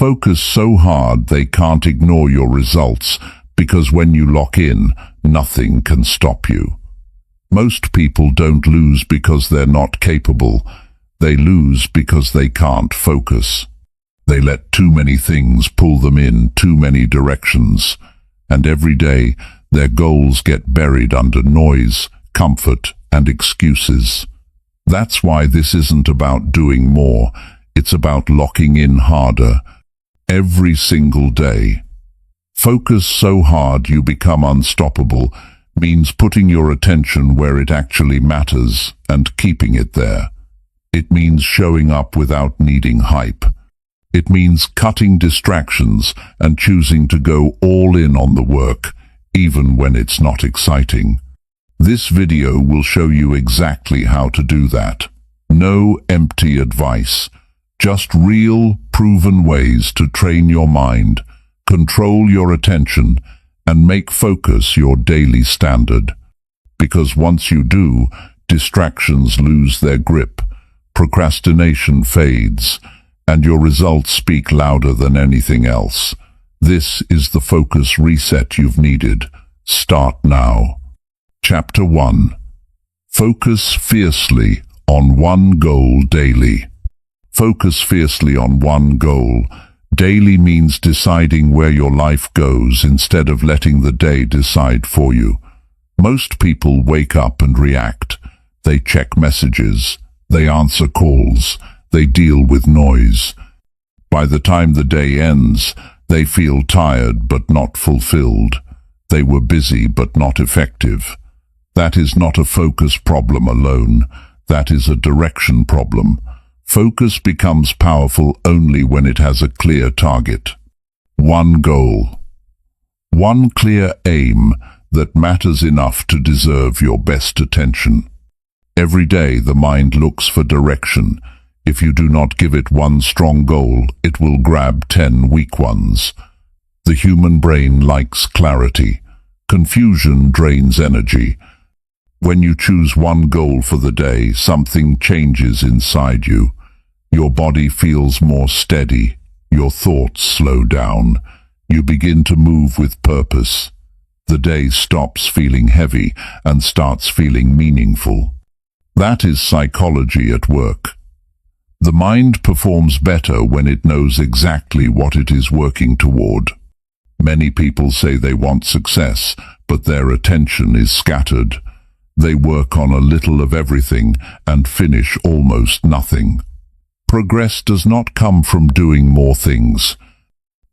focus so hard they can't ignore your results, because when you lock in, nothing can stop you. Most people don't lose because they're not capable. They lose because they can't focus. They let too many things pull them in too many directions, and every day their goals get buried under noise, comfort, and excuses. That's why this isn't about doing more, it's about locking in harder, every single day. Focus so hard you become unstoppable means putting your attention where it actually matters and keeping it there. It means showing up without needing hype. It means cutting distractions and choosing to go all in on the work, even when it's not exciting. This video will show you exactly how to do that. No empty advice, just real, proven ways to train your mind, control your attention, and make focus your daily standard. Because once you do, distractions lose their grip, procrastination fades, and your results speak louder than anything else. This is the focus reset you've needed. Start now. Chapter 1. Focus fiercely on one goal daily. Focus fiercely on one goal. Daily means deciding where your life goes instead of letting the day decide for you. Most people wake up and react. They check messages. They answer calls. They deal with noise. By the time the day ends, they feel tired but not fulfilled. They were busy but not effective. That is not a focus problem alone. That is a direction problem. Focus becomes powerful only when it has a clear target. One goal. One clear aim that matters enough to deserve your best attention. Every day the mind looks for direction. If you do not give it one strong goal, it will grab 10 weak ones. The human brain likes clarity. Confusion drains energy. When you choose one goal for the day, something changes inside you. Your body feels more steady. Your thoughts slow down. You begin to move with purpose. The day stops feeling heavy and starts feeling meaningful. That is psychology at work. The mind performs better when it knows exactly what it is working toward. Many people say they want success, but their attention is scattered. They work on a little of everything and finish almost nothing. Progress does not come from doing more things.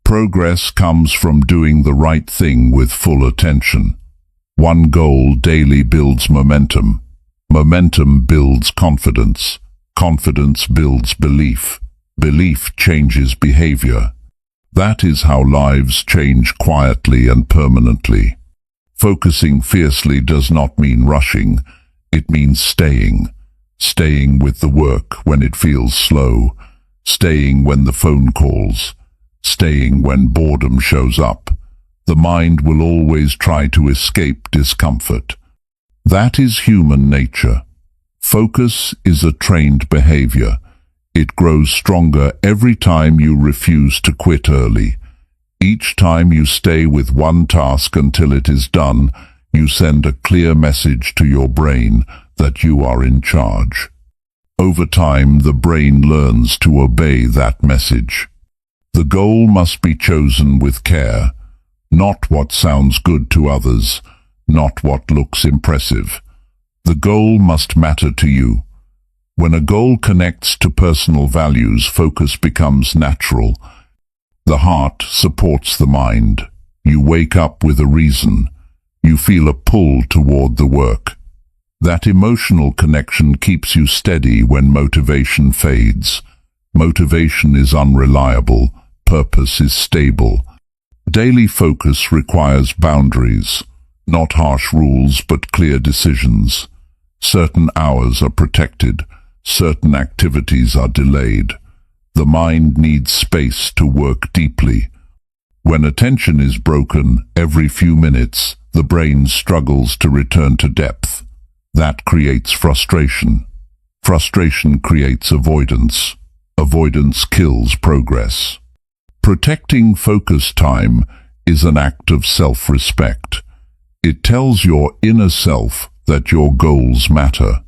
Progress comes from doing the right thing with full attention. One goal daily builds momentum. Momentum builds confidence. Confidence builds belief. Belief changes behavior. That is how lives change quietly and permanently. Focusing fiercely does not mean rushing. It means staying. Staying with the work when it feels slow. Staying when the phone calls. Staying when boredom shows up. The mind will always try to escape discomfort. That is human nature. Focus is a trained behavior. It grows stronger every time you refuse to quit early. Each time you stay with one task until it is done, you send a clear message to your brain that you are in charge. Over time, the brain learns to obey that message. The goal must be chosen with care, not what sounds good to others, not what looks impressive. The goal must matter to you. When a goal connects to personal values, focus becomes natural. The heart supports the mind. You wake up with a reason. You feel a pull toward the work. That emotional connection keeps you steady when motivation fades. Motivation is unreliable. Purpose is stable. Daily focus requires boundaries. Not harsh rules, but clear decisions. Certain hours are protected. Certain activities are delayed. The mind needs space to work deeply. When attention is broken every few minutes, the brain struggles to return to depth. That creates frustration. Frustration creates avoidance. Avoidance kills progress. Protecting focus time is an act of self-respect. It tells your inner self that your goals matter.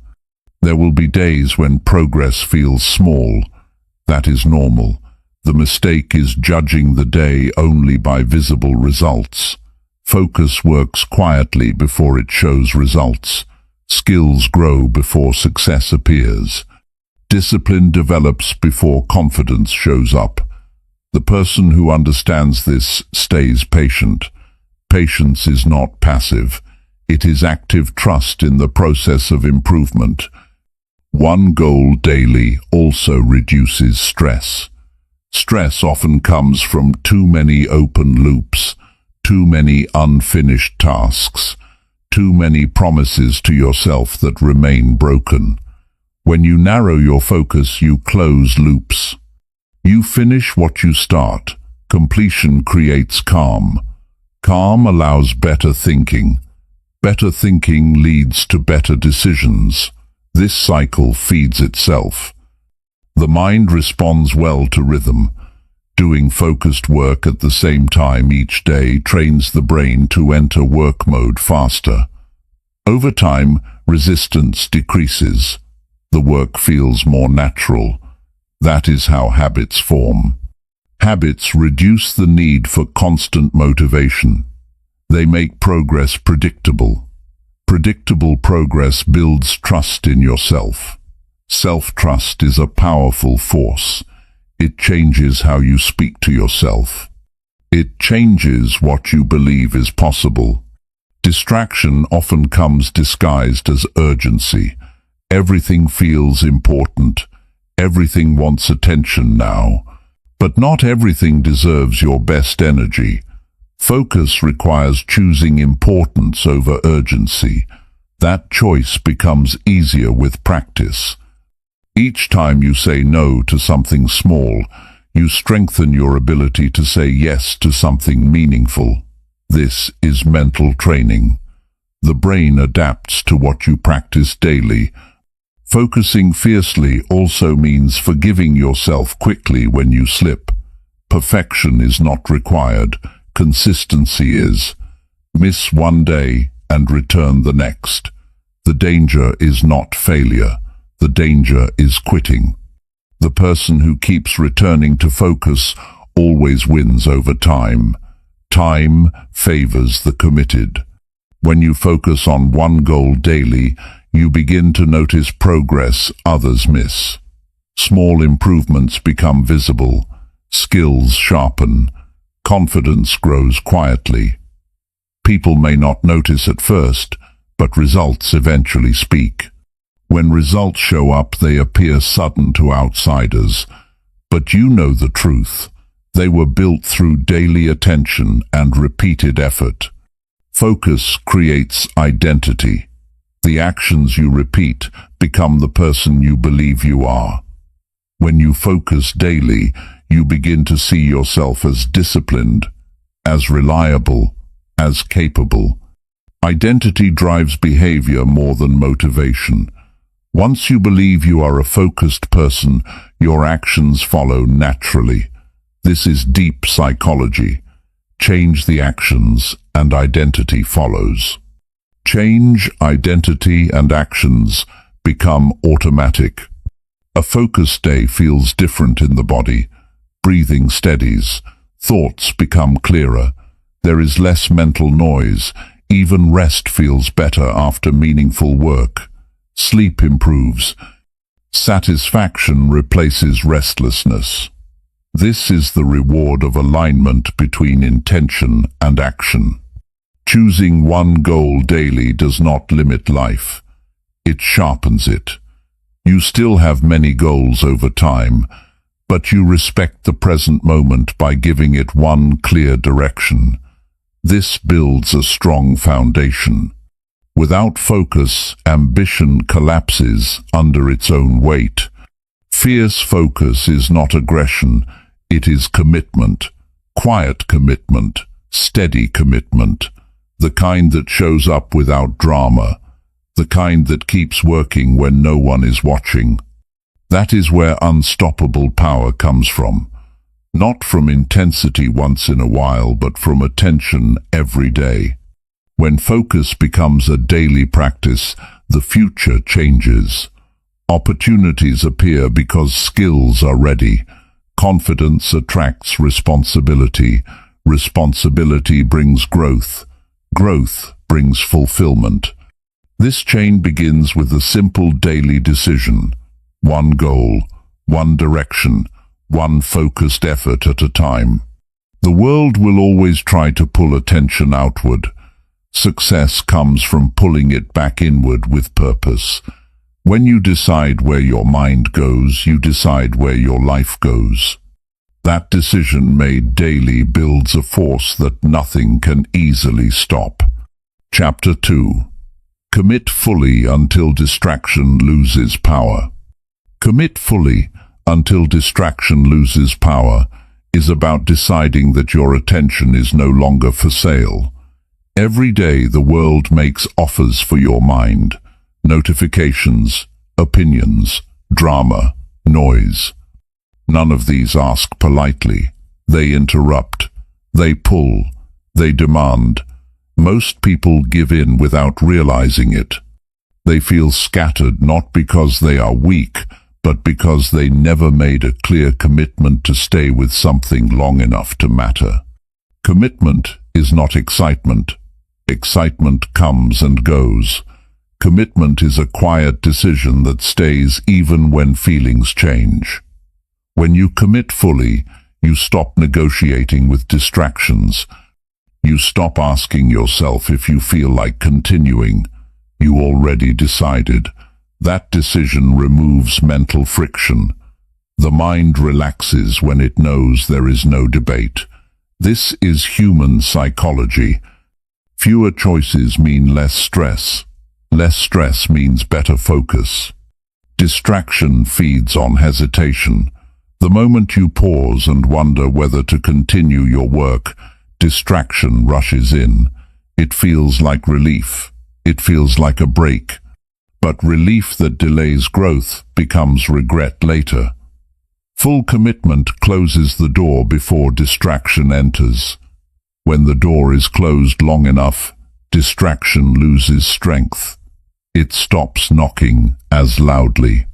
There will be days when progress feels small. That is normal. The mistake is judging the day only by visible results. Focus works quietly before it shows results. Skills grow before success appears. Discipline develops before confidence shows up. The person who understands this stays patient. Patience is not passive. It is active trust in the process of improvement. One goal daily also reduces stress. Stress often comes from too many open loops, too many unfinished tasks, too many promises to yourself that remain broken. When you narrow your focus, you close loops. You finish what you start. Completion creates calm. Calm allows better thinking. Better thinking leads to better decisions. This cycle feeds itself. The mind responds well to rhythm. Doing focused work at the same time each day trains the brain to enter work mode faster. Over time, resistance decreases. The work feels more natural. That is how habits form. Habits reduce the need for constant motivation. They make progress predictable. Predictable progress builds trust in yourself. Self-trust is a powerful force. It changes how you speak to yourself. It changes what you believe is possible. Distraction often comes disguised as urgency. Everything feels important. Everything wants attention now. But not everything deserves your best energy. Focus requires choosing importance over urgency. That choice becomes easier with practice. Each time you say no to something small, you strengthen your ability to say yes to something meaningful. This is mental training. The brain adapts to what you practice daily. Focusing fiercely also means forgiving yourself quickly when you slip. Perfection is not required. Consistency is. Miss one day and return the next. The danger is not failure. The danger is quitting. The person who keeps returning to focus always wins over time. Time favors the committed. When you focus on one goal daily, you begin to notice progress others miss. Small improvements become visible. Skills sharpen. Confidence grows quietly. People may not notice at first, but results eventually speak. When results show up, they appear sudden to outsiders. But you know the truth. They were built through daily attention and repeated effort. Focus creates identity. The actions you repeat become the person you believe you are. When you focus daily, you begin to see yourself as disciplined, as reliable, as capable. Identity drives behavior more than motivation. Once you believe you are a focused person, your actions follow naturally. This is deep psychology. Change the actions and identity follows. Change, identity, and actions become automatic. A focused day feels different in the body. Breathing steadies. Thoughts become clearer. There is less mental noise. Even rest feels better after meaningful work. Sleep improves. Satisfaction replaces restlessness. This is the reward of alignment between intention and action. Choosing one goal daily does not limit life. It sharpens it. You still have many goals over time, but you respect the present moment by giving it one clear direction. This builds a strong foundation. Without focus, ambition collapses under its own weight. Fierce focus is not aggression, it is commitment. Quiet commitment, steady commitment. The kind that shows up without drama. The kind that keeps working when no one is watching. That is where unstoppable power comes from. Not from intensity once in a while, but from attention every day. When focus becomes a daily practice, the future changes. Opportunities appear because skills are ready. Confidence attracts responsibility. Responsibility brings growth. Growth brings fulfillment. This chain begins with a simple daily decision. One goal, one direction, one focused effort at a time. The world will always try to pull attention outward. Success comes from pulling it back inward with purpose. When you decide where your mind goes, you decide where your life goes. That decision made daily builds a force that nothing can easily stop. Chapter 2. Commit fully until distraction loses power. Commit fully until distraction loses power is about deciding that your attention is no longer for sale. Every day the world makes offers for your mind. Notifications, opinions, drama, noise. None of these ask politely. They interrupt. They pull. They demand. Most people give in without realizing it. They feel scattered not because they are weak, but because they never made a clear commitment to stay with something long enough to matter. Commitment is not excitement. Excitement comes and goes. Commitment is a quiet decision that stays even when feelings change. When you commit fully, you stop negotiating with distractions. You stop asking yourself if you feel like continuing. You already decided. That decision removes mental friction. The mind relaxes when it knows there is no debate. This is human psychology. Fewer choices mean less stress. Less stress means better focus. Distraction feeds on hesitation. The moment you pause and wonder whether to continue your work, distraction rushes in. It feels like relief. It feels like a break. But relief that delays growth becomes regret later. Full commitment closes the door before distraction enters. When the door is closed long enough, distraction loses strength. It stops knocking as loudly.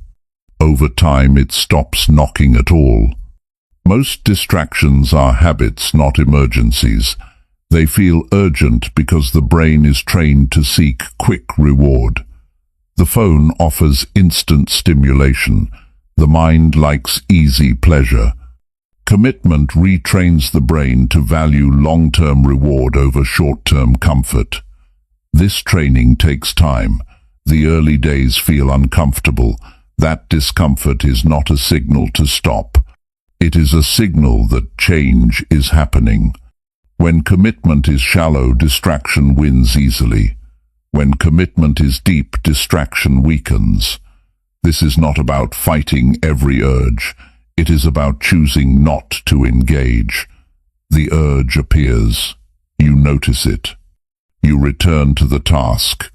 Over time, it stops knocking at all. Most distractions are habits, not emergencies. They feel urgent because the brain is trained to seek quick reward. The phone offers instant stimulation. The mind likes easy pleasure. Commitment retrains the brain to value long-term reward over short-term comfort. This training takes time. The early days feel uncomfortable. That discomfort is not a signal to stop. It is a signal that change is happening. When commitment is shallow, distraction wins easily. When commitment is deep, distraction weakens. This is not about fighting every urge. It is about choosing not to engage. The urge appears. You notice it. You return to the task.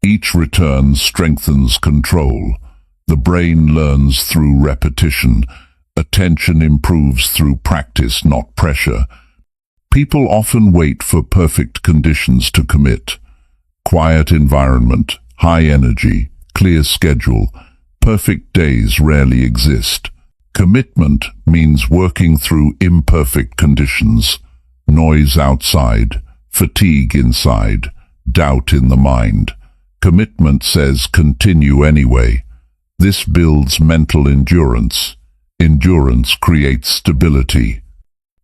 Each return strengthens control. The brain learns through repetition. Attention improves through practice, not pressure. People often wait for perfect conditions to commit. Quiet environment, high energy, clear schedule. Perfect days rarely exist. Commitment means working through imperfect conditions. Noise outside, fatigue inside, doubt in the mind. Commitment says continue anyway. This builds mental endurance. Endurance creates stability.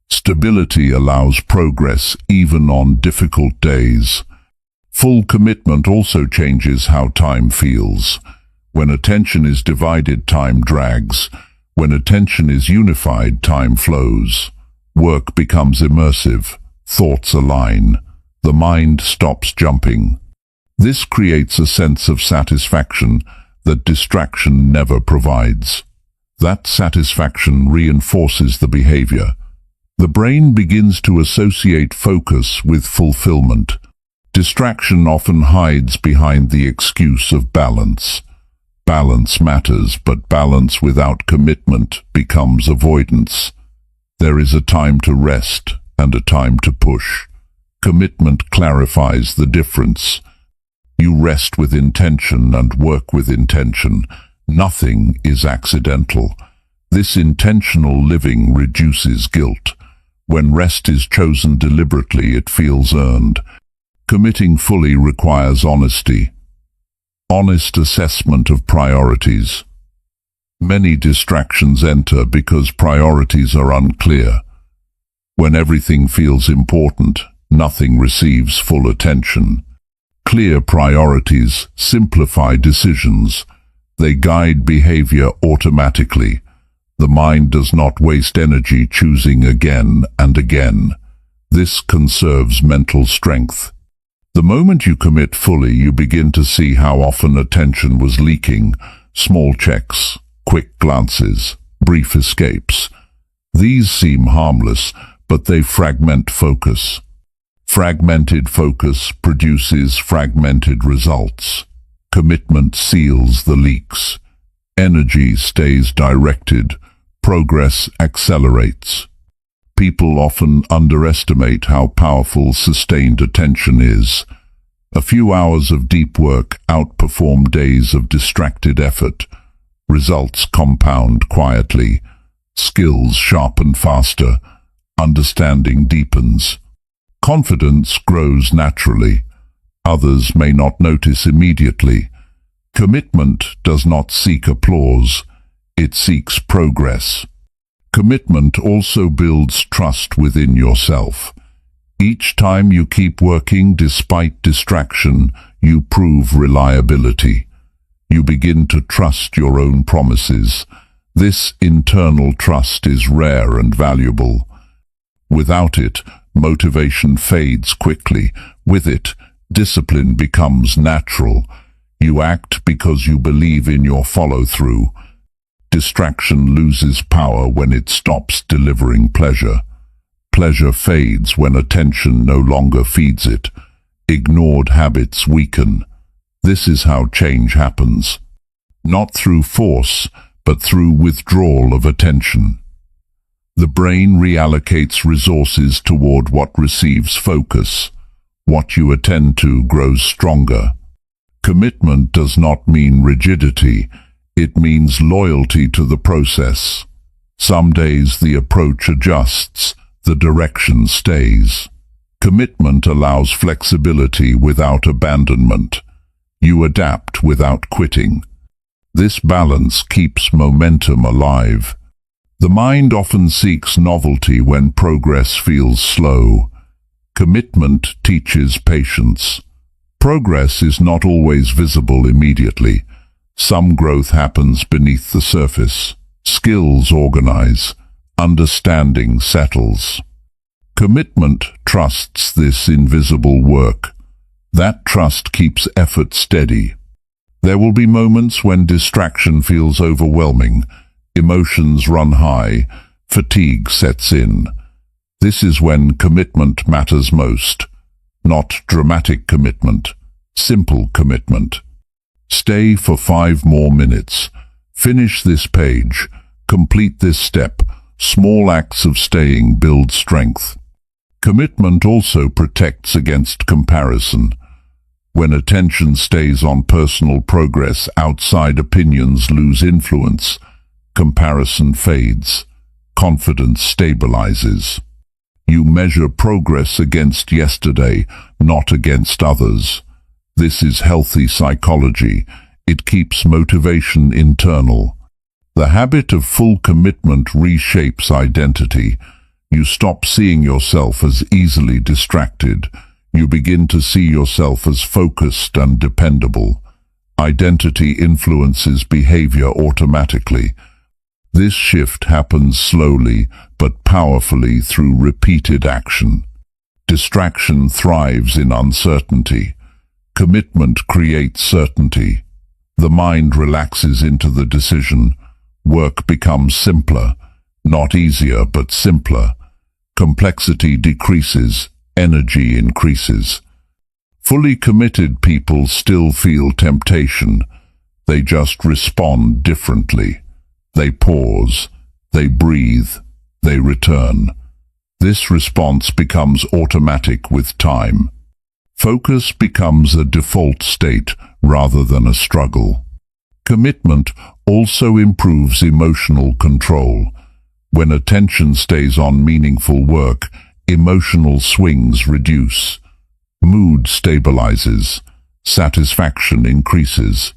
Stability allows progress even on difficult days. Full commitment also changes how time feels. When attention is divided, time drags. When attention is unified, time flows. Work becomes immersive. Thoughts align. The mind stops jumping. This creates a sense of satisfaction that distraction never provides. That satisfaction reinforces the behavior. The brain begins to associate focus with fulfillment. Distraction often hides behind the excuse of balance. Balance matters, but balance without commitment becomes avoidance. There is a time to rest and a time to push. Commitment clarifies the difference. You rest with intention and work with intention. Nothing is accidental. This intentional living reduces guilt. When rest is chosen deliberately, it feels earned. Committing fully requires honesty. Honest assessment of priorities. Many distractions enter because priorities are unclear. When everything feels important, nothing receives full attention. Clear priorities simplify decisions. They guide behavior automatically. The mind does not waste energy choosing again and again. This conserves mental strength. The moment you commit fully, you begin to see how often attention was leaking. Small checks, quick glances, brief escapes. These seem harmless, but they fragment focus. Fragmented focus produces fragmented results. Commitment seals the leaks. Energy stays directed. Progress accelerates. People often underestimate how powerful sustained attention is. A few hours of deep work outperform days of distracted effort. Results compound quietly. Skills sharpen faster. Understanding deepens. Confidence grows naturally. Others may not notice immediately. Commitment does not seek applause. It seeks progress. Commitment also builds trust within yourself. Each time you keep working despite distraction, you prove reliability. You begin to trust your own promises. This internal trust is rare and valuable. Without it, motivation fades quickly. With it, discipline becomes natural. You act because you believe in your follow-through. Distraction loses power when it stops delivering pleasure. Pleasure fades when attention no longer feeds it. Ignored habits weaken. This is how change happens. Not through force, but through withdrawal of attention. The brain reallocates resources toward what receives focus. What you attend to grows stronger. Commitment does not mean rigidity. It means loyalty to the process. Some days the approach adjusts, the direction stays. Commitment allows flexibility without abandonment. You adapt without quitting. This balance keeps momentum alive. The mind often seeks novelty when progress feels slow. Commitment teaches patience. Progress is not always visible immediately. Some growth happens beneath the surface. Skills organize. Understanding settles. Commitment trusts this invisible work. That trust keeps effort steady. There will be moments when distraction feels overwhelming. Emotions run high. Fatigue sets in. This is when commitment matters most. Not dramatic commitment. Simple commitment. Stay for 5 more minutes. Finish this page. Complete this step. Small acts of staying build strength. Commitment also protects against comparison. When attention stays on personal progress, outside opinions lose influence. Comparison fades. Confidence stabilizes. You measure progress against yesterday, not against others. This is healthy psychology. It keeps motivation internal. The habit of full commitment reshapes identity. You stop seeing yourself as easily distracted. You begin to see yourself as focused and dependable. Identity influences behavior automatically. This shift happens slowly but powerfully through repeated action. Distraction thrives in uncertainty. Commitment creates certainty. The mind relaxes into the decision. Work becomes simpler, not easier but simpler. Complexity decreases, energy increases. Fully committed people still feel temptation. They just respond differently. They pause, they breathe, they return. This response becomes automatic with time. Focus becomes a default state rather than a struggle. Commitment also improves emotional control. When attention stays on meaningful work, emotional swings reduce. Mood stabilizes. Satisfaction increases.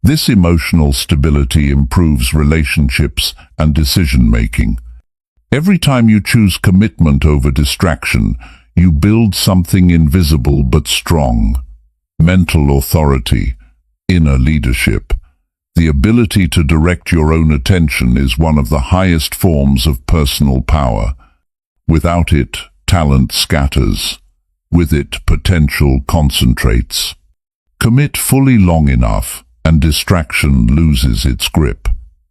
This emotional stability improves relationships and decision-making. Every time you choose commitment over distraction, you build something invisible but strong. Mental authority, inner leadership. The ability to direct your own attention is one of the highest forms of personal power. Without it, talent scatters. With it, potential concentrates. Commit fully long enough, and distraction loses its grip.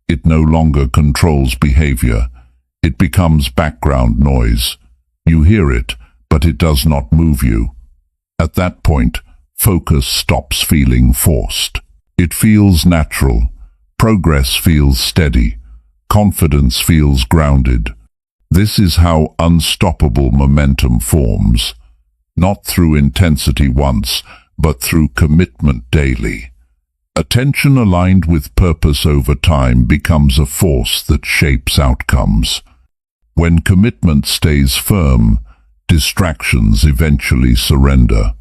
It no longer controls behavior. It becomes background noise. You hear it, but it does not move you. At that point, focus stops feeling forced. It feels natural. Progress feels steady. Confidence feels grounded. This is how unstoppable momentum forms. Not through intensity once, but through commitment daily. Attention aligned with purpose over time becomes a force that shapes outcomes. When commitment stays firm, distractions eventually surrender.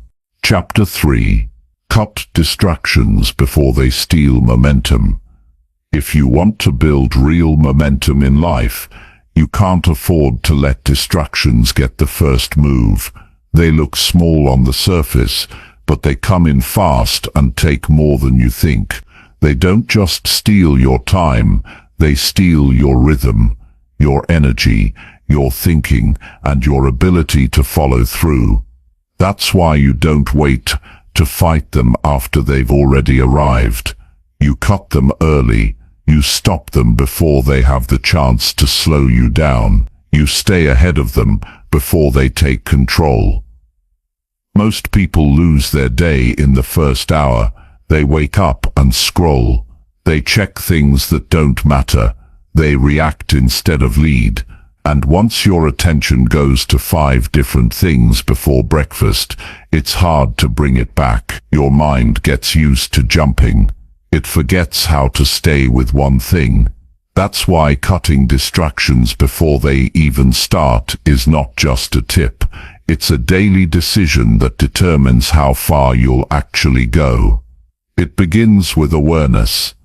Chapter 3. Cut distractions before they steal momentum. If you want to build real momentum in life, you can't afford to let distractions get the first move. They look small on the surface, but they come in fast and take more than you think. They don't just steal your time, they steal your rhythm, your energy, your thinking, and your ability to follow through. That's why you don't wait to fight them after they've already arrived. You cut them early. You stop them before they have the chance to slow you down. You stay ahead of them before they take control. Most people lose their day in the first hour. They wake up and scroll. They check things that don't matter. They react instead of lead. And once your attention goes to 5 different things before breakfast, it's hard to bring it back. Your mind gets used to jumping. It forgets how to stay with one thing. That's why cutting distractions before they even start is not just a tip. It's a daily decision that determines how far you'll actually go. It begins with awareness.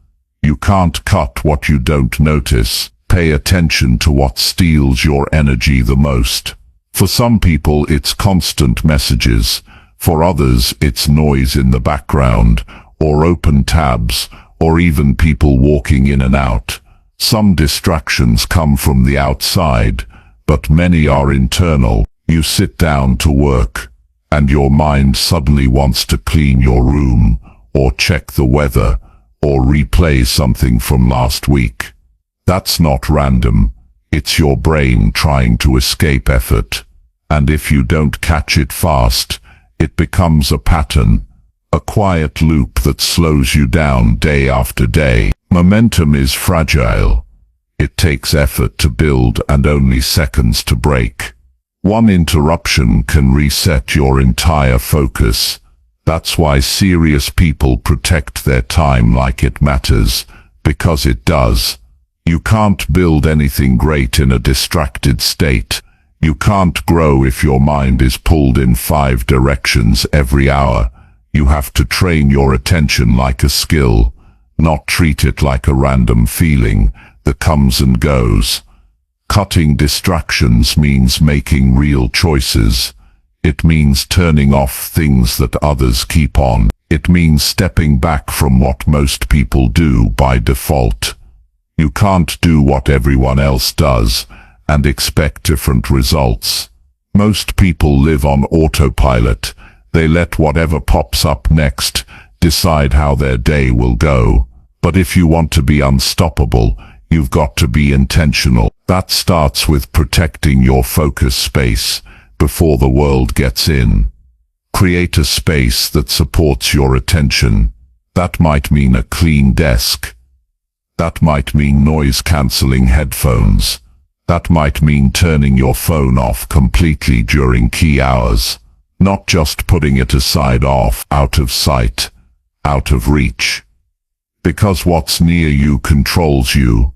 You can't cut what you don't notice. Pay attention to what steals your energy the most. For some people, it's constant messages. For others, it's noise in the background, or open tabs, or even people walking in and out. Some distractions come from the outside, but many are internal. You sit down to work, and your mind suddenly wants to clean your room, or check the weather, or replay something from last week. That's not random. It's your brain trying to escape effort. And if you don't catch it fast, it becomes a pattern, a quiet loop that slows you down day after day. Momentum is fragile. It takes effort to build and only seconds to break. One interruption can reset your entire focus. That's why serious people protect their time like it matters, because it does. You can't build anything great in a distracted state. You can't grow if your mind is pulled in 5 directions every hour. You have to train your attention like a skill, not treat it like a random feeling that comes and goes. Cutting distractions means making real choices. It means turning off things that others keep on. It means stepping back from what most people do by default. You can't do what everyone else does and expect different results. Most people live on autopilot. They let whatever pops up next decide how their day will go. But if you want to be unstoppable, you've got to be intentional. That starts with protecting your focus space before the world gets in. Create a space that supports your attention. That might mean a clean desk. That might mean noise-canceling headphones. That might mean turning your phone off completely during key hours, not just putting it aside, off, out of sight, out of reach. Because what's near you controls you.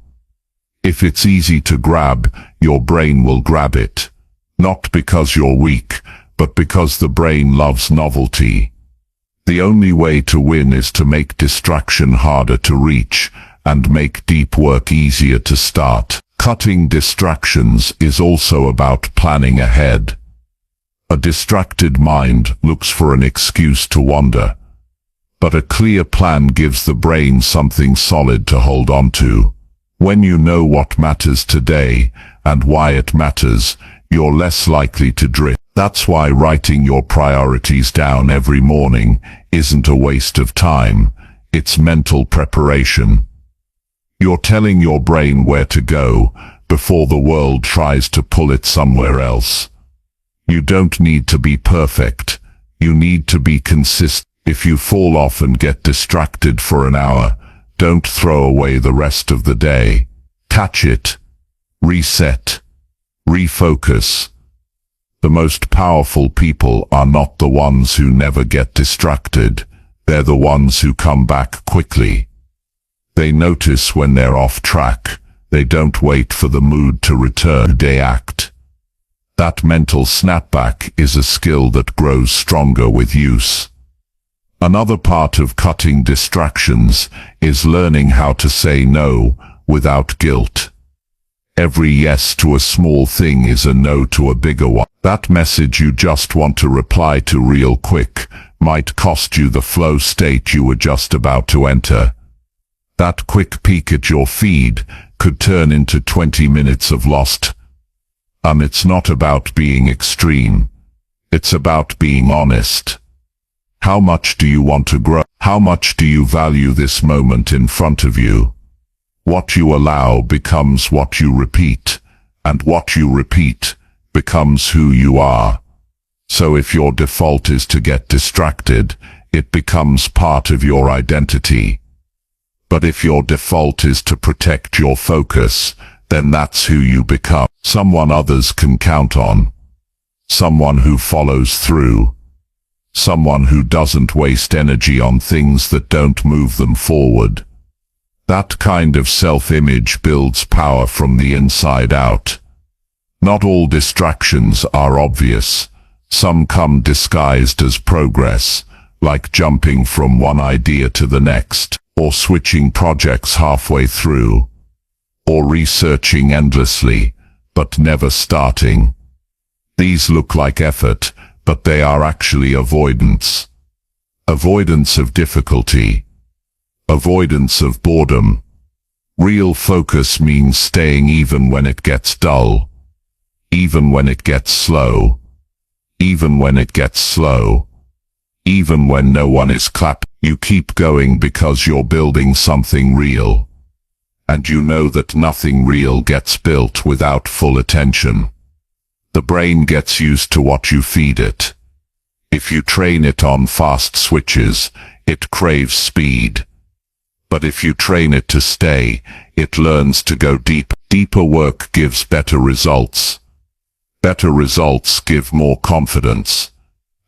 If it's easy to grab, your brain will grab it. Not because you're weak, but because the brain loves novelty. The only way to win is to make distraction harder to reach, and make deep work easier to start. Cutting distractions is also about planning ahead. A distracted mind looks for an excuse to wander. But a clear plan gives the brain something solid to hold on to. When you know what matters today, and why it matters, you're less likely to drift. That's why writing your priorities down every morning isn't a waste of time, it's mental preparation. You're telling your brain where to go before the world tries to pull it somewhere else. You don't need to be perfect, you need to be consistent. If you fall off and get distracted for an hour, don't throw away the rest of the day. Catch it, reset, refocus. The most powerful people are not the ones who never get distracted, they're the ones who come back quickly. They notice when they're off track, they don't wait for the mood to return, they act. That mental snapback is a skill that grows stronger with use. Another part of cutting distractions is learning how to say no without guilt. Every yes to a small thing is a no to a bigger one. That message you just want to reply to real quick might cost you the flow state you were just about to enter. That quick peek at your feed could turn into 20 minutes of lost. It's not about being extreme. It's about being honest. How much do you want to grow? How much do you value this moment in front of you? What you allow becomes what you repeat, and what you repeat becomes who you are. So if your default is to get distracted, it becomes part of your identity. But if your default is to protect your focus, then that's who you become. Someone others can count on. Someone who follows through. Someone who doesn't waste energy on things that don't move them forward. That kind of self-image builds power from the inside out. Not all distractions are obvious. Some come disguised as progress, like jumping from one idea to the next, or switching projects halfway through, or researching endlessly, but never starting. These look like effort, but they are actually avoidance. Avoidance of difficulty. Avoidance of boredom. Real focus means staying even when it gets dull. Even when it gets slow. Even when it gets slow. Even when no one is clapping. You keep going because you're building something real. And you know that nothing real gets built without full attention. The brain gets used to what you feed it. If you train it on fast switches, it craves speed. But if you train it to stay, it learns to go deep. Deeper work gives better results. Better results give more confidence.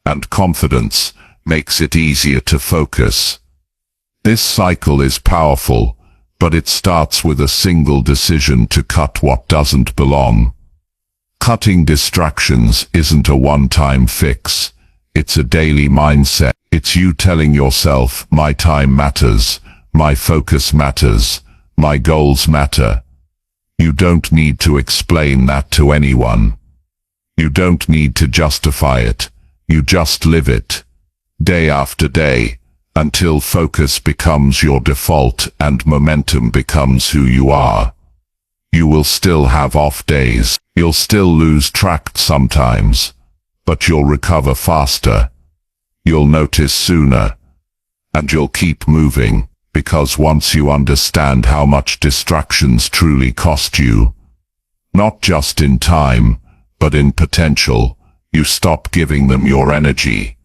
And confidence makes it easier to focus. This cycle is powerful, but it starts with a single decision to cut what doesn't belong. Cutting distractions isn't a one-time fix. It's a daily mindset. It's you telling yourself, my time matters, my focus matters, my goals matter. You don't need to explain that to anyone. You don't need to justify it. You just live it. Day after day, until focus becomes your default and momentum becomes who you are. You will still have off days. You'll still lose track sometimes, but you'll recover faster. You'll notice sooner, and you'll keep moving, because once you understand how much distractions truly cost you, not just in time, but in potential, you stop giving them your energy.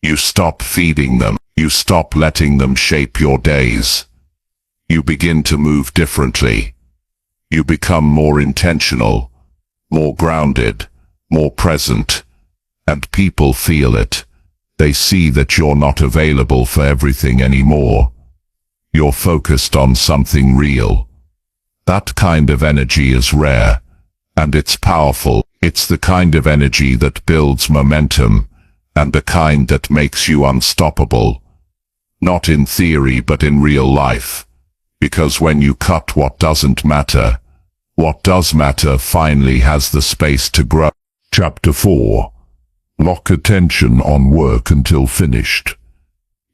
You stop feeding them. You stop letting them shape your days. You begin to move differently. You become more intentional, more grounded, more present, and people feel it. They see that you're not available for everything anymore. You're focused on something real. That kind of energy is rare, and it's powerful. It's the kind of energy that builds momentum, and the kind that makes you unstoppable. Not in theory but in real life. Because when you cut what doesn't matter, what does matter finally has the space to grow. Chapter 4. Lock attention on work until finished.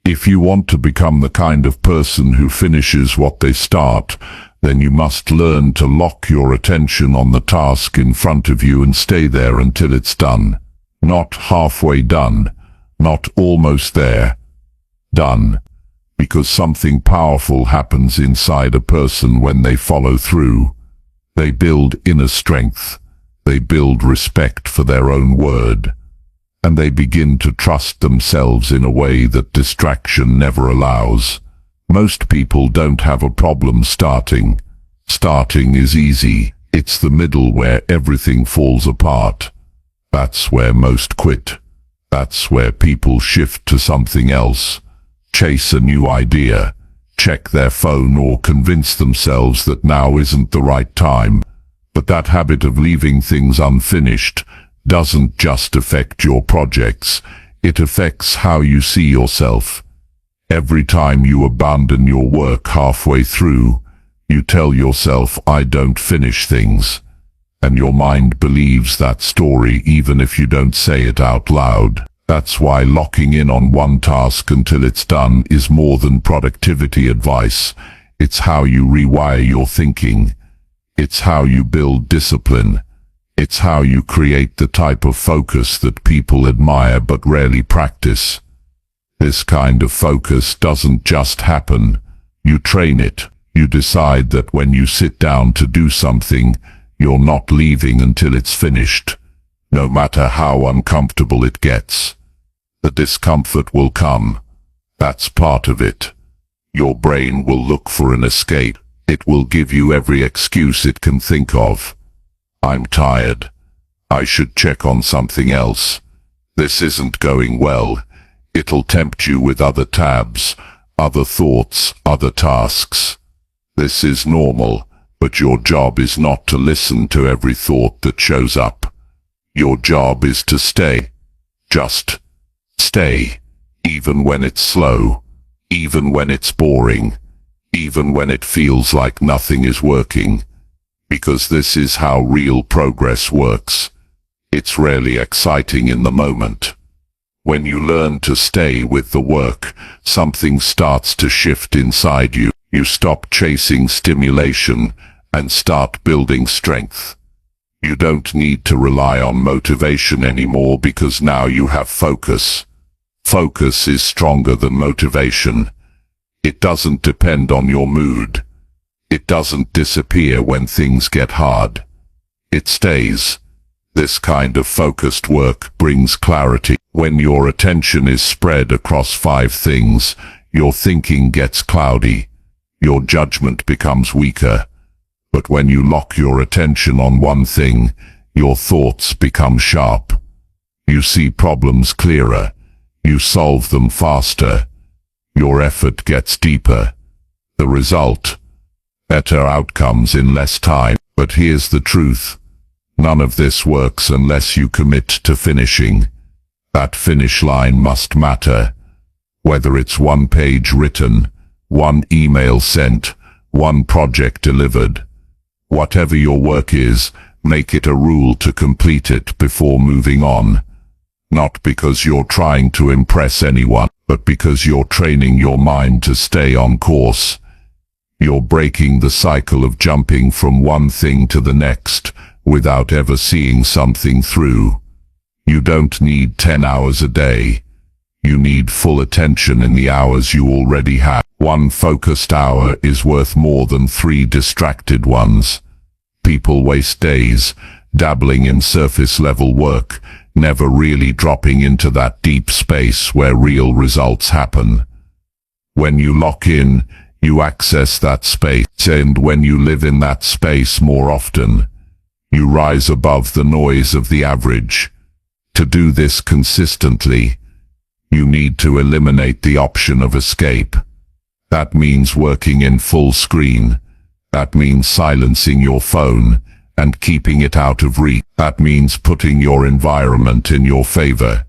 If you want to become the kind of person who finishes what they start, then you must learn to lock your attention on the task in front of you and stay there until it's done. Not halfway done, not almost there. Done. Because something powerful happens inside a person when they follow through. They build inner strength. They build respect for their own word. And they begin to trust themselves in a way that distraction never allows. Most people don't have a problem starting. Starting is easy. It's the middle where everything falls apart. That's where most quit. That's where people shift to something else. Chase a new idea. Check their phone or convince themselves that now isn't the right time. But that habit of leaving things unfinished doesn't just affect your projects, it affects how you see yourself. Every time you abandon your work halfway through, you tell yourself, I don't finish things. And your mind believes that story even if you don't say it out loud. That's why locking in on one task until it's done is more than productivity advice. It's how you rewire your thinking. It's how you build discipline. It's how you create the type of focus that people admire but rarely practice. This kind of focus doesn't just happen. You train it. You decide that when you sit down to do something, you're not leaving until it's finished, no matter how uncomfortable it gets. The discomfort will come. That's part of it. Your brain will look for an escape. It will give you every excuse it can think of. I'm tired. I should check on something else. This isn't going well. It'll tempt you with other tabs, other thoughts, other tasks. This is normal, but your job is not to listen to every thought that shows up. Your job is to stay. Just stay, even when it's slow, even when it's boring, even when it feels like nothing is working. Because this is how real progress works. It's rarely exciting in the moment. When you learn to stay with the work, something starts to shift inside you. You stop chasing stimulation and start building strength. You don't need to rely on motivation anymore because now you have focus. Focus is stronger than motivation. It doesn't depend on your mood. It doesn't disappear when things get hard. It stays. This kind of focused work brings clarity. When your attention is spread across 5 things, your thinking gets cloudy. Your judgment becomes weaker. But when you lock your attention on one thing, your thoughts become sharp. You see problems clearer. You solve them faster. Your effort gets deeper. The result? Better outcomes in less time. But here's the truth. None of this works unless you commit to finishing. That finish line must matter. Whether it's 1 page written, 1 email sent, 1 project delivered. Whatever your work is, make it a rule to complete it before moving on. Not because you're trying to impress anyone, but because you're training your mind to stay on course. You're breaking the cycle of jumping from one thing to the next without ever seeing something through. You don't need 10 hours a day. You need full attention in the hours you already have. 1 focused hour is worth more than 3 distracted ones. People waste days dabbling in surface-level work, never really dropping into that deep space where real results happen. When you lock in, you access that space, and when you live in that space more often, you rise above the noise of the average. To do this consistently, you need to eliminate the option of escape. That means working in full screen. That means silencing your phone and keeping it out of reach. That means putting your environment in your favor.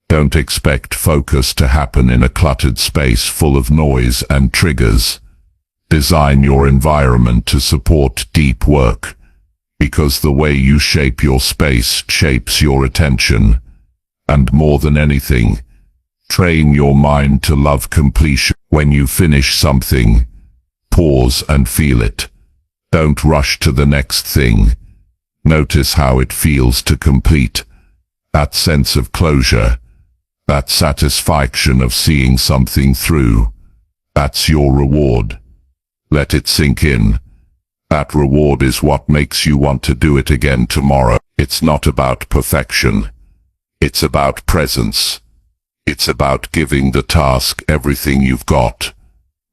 Don't expect focus to happen in a cluttered space full of noise and triggers. Design your environment to support deep work, because the way you shape your space shapes your attention. And more than anything, train your mind to love completion. When you finish something, pause and feel it. Don't rush to the next thing. Notice how it feels to complete. That sense of closure, that satisfaction of seeing something through, that's your reward. Let it sink in. That reward is what makes you want to do it again tomorrow. It's not about perfection. It's about presence. It's about giving the task everything you've got,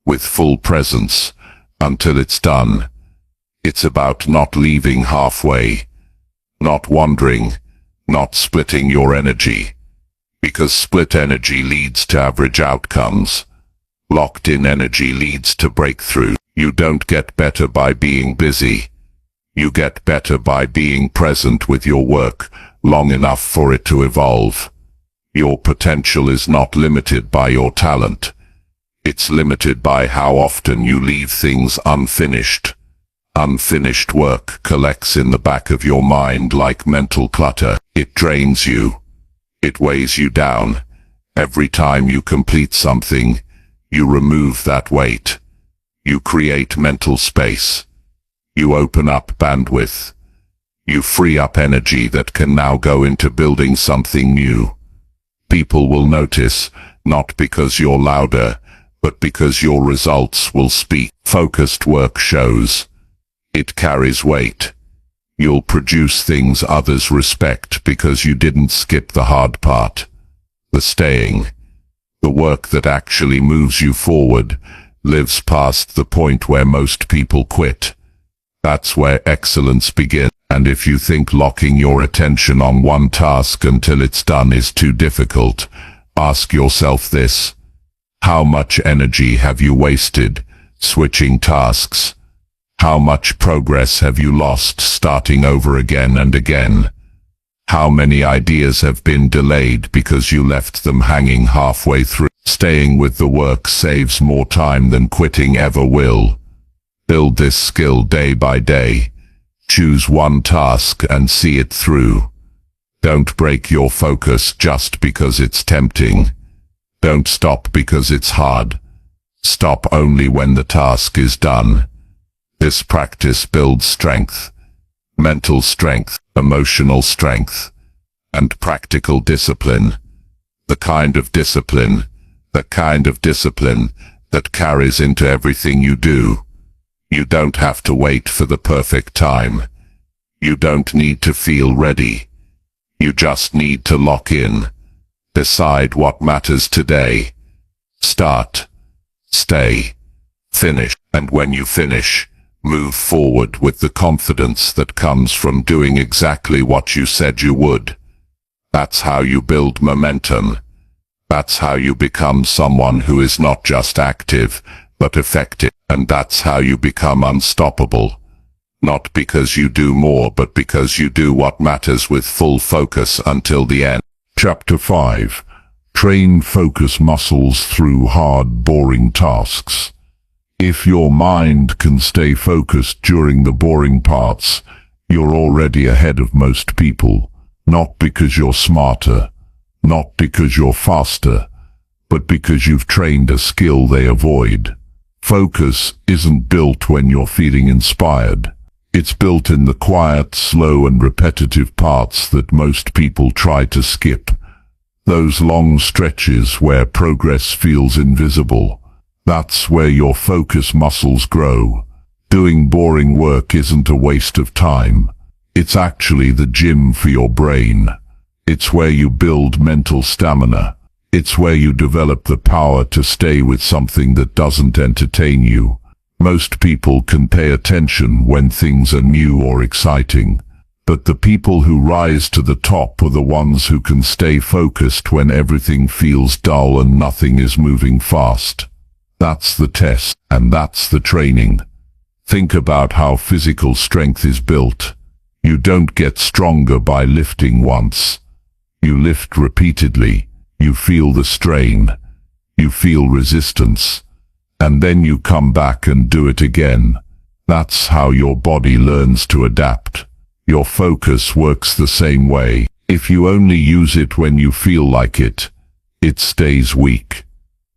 with full presence, until it's done. It's about not leaving halfway, not wandering, not splitting your energy. Because split energy leads to average outcomes. Locked-in energy leads to breakthrough. You don't get better by being busy. You get better by being present with your work long enough for it to evolve. Your potential is not limited by your talent. It's limited by how often you leave things unfinished. Unfinished work collects in the back of your mind like mental clutter. It drains you. It weighs you down. Every time you complete something, you remove that weight. You create mental space. You open up bandwidth. You free up energy that can now go into building something new. People will notice, not because you're louder, but because your results will speak. Focused work shows. It carries weight. You'll produce things others respect because you didn't skip the hard part. The staying. The work that actually moves you forward lives past the point where most people quit. That's where excellence begins. And if you think locking your attention on one task until it's done is too difficult, ask yourself this. How much energy have you wasted switching tasks? How much progress have you lost starting over again and again? How many ideas have been delayed because you left them hanging halfway through? Staying with the work saves more time than quitting ever will. Build this skill day by day. Choose one task and see it through. Don't break your focus just because it's tempting. Don't stop because it's hard. Stop only when the task is done. This practice builds strength, mental strength, emotional strength, and practical discipline. The kind of discipline that carries into everything you do. You don't have to wait for the perfect time. You don't need to feel ready. You just need to lock in. Decide what matters today. Start, stay, finish, and when you finish, move forward with the confidence that comes from doing exactly what you said you would. That's how you build momentum. That's how you become someone who is not just active, but effective. And that's how you become unstoppable. Not because you do more, but because you do what matters with full focus until the end. Chapter 5. Train focus muscles through hard, boring tasks. If your mind can stay focused during the boring parts, you're already ahead of most people. Not because you're smarter, not because you're faster, but because you've trained a skill they avoid. Focus isn't built when you're feeling inspired. It's built in the quiet, slow and repetitive parts that most people try to skip. Those long stretches where progress feels invisible. That's where your focus muscles grow. Doing boring work isn't a waste of time. It's actually the gym for your brain. It's where you build mental stamina. It's where you develop the power to stay with something that doesn't entertain you. Most people can pay attention when things are new or exciting, but the people who rise to the top are the ones who can stay focused when everything feels dull and nothing is moving fast. That's the test, and that's the training. Think about how physical strength is built. You don't get stronger by lifting once. You lift repeatedly. You feel the strain. You feel resistance. And then you come back and do it again. That's how your body learns to adapt. Your focus works the same way. If you only use it when you feel like it, it stays weak.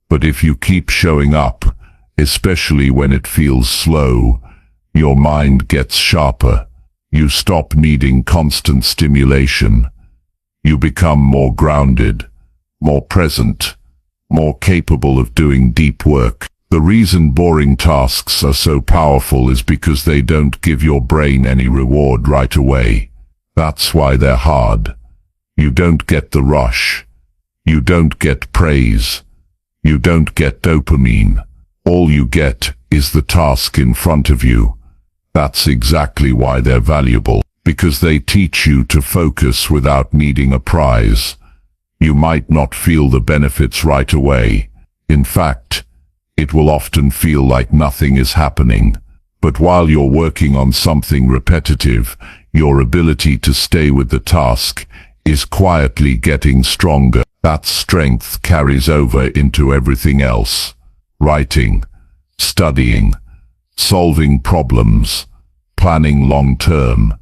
But if you keep showing up, especially when it feels slow, your mind gets sharper. You stop needing constant stimulation. You become more grounded, more present, more capable of doing deep work. The reason boring tasks are so powerful is because they don't give your brain any reward right away. That's why they're hard. You don't get the rush. You don't get praise. You don't get dopamine. All you get is the task in front of you. That's exactly why they're valuable, because they teach you to focus without needing a prize. You might not feel the benefits right away. In fact, it will often feel like nothing is happening. But while you're working on something repetitive, your ability to stay with the task is quietly getting stronger. That strength carries over into everything else. Writing, studying, solving problems, planning long-term,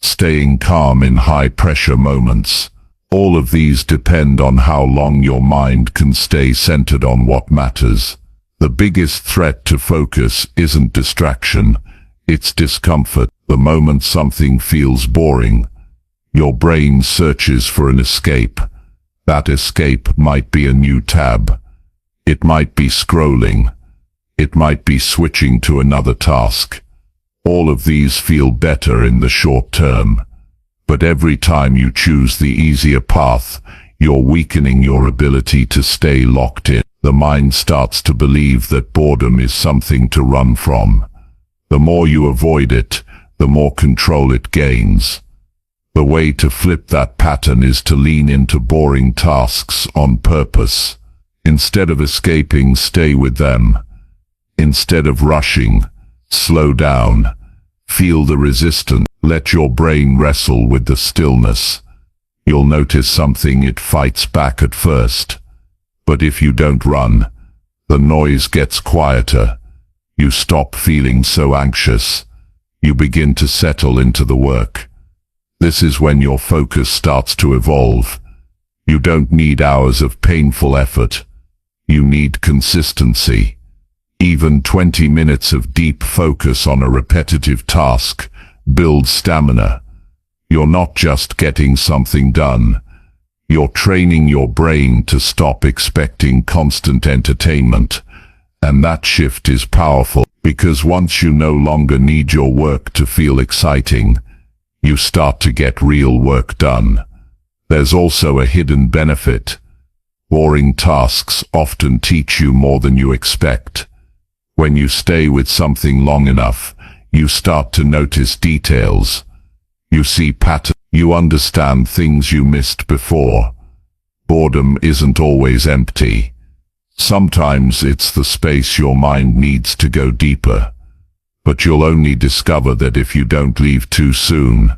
staying calm in high-pressure moments. All of these depend on how long your mind can stay centered on what matters. The biggest threat to focus isn't distraction, it's discomfort. The moment something feels boring, your brain searches for an escape. That escape might be a new tab. It might be scrolling. It might be switching to another task. All of these feel better in the short term. But every time you choose the easier path, you're weakening your ability to stay locked in. The mind starts to believe that boredom is something to run from. The more you avoid it, the more control it gains. The way to flip that pattern is to lean into boring tasks on purpose. Instead of escaping, stay with them. Instead of rushing, slow down. Feel the resistance. Let your brain wrestle with the stillness. You'll notice something it fights back at first. But if you don't run, the noise gets quieter. You stop feeling so anxious. You begin to settle into the work. This is when your focus starts to evolve. You don't need hours of painful effort. You need consistency. Even 20 minutes of deep focus on a repetitive task builds stamina. You're not just getting something done. You're training your brain to stop expecting constant entertainment. And that shift is powerful, because once you no longer need your work to feel exciting, you start to get real work done. There's also a hidden benefit. Boring tasks often teach you more than you expect. When you stay with something long enough, you start to notice details. You see patterns. You understand things you missed before. Boredom isn't always empty. Sometimes it's the space your mind needs to go deeper. But you'll only discover that if you don't leave too soon.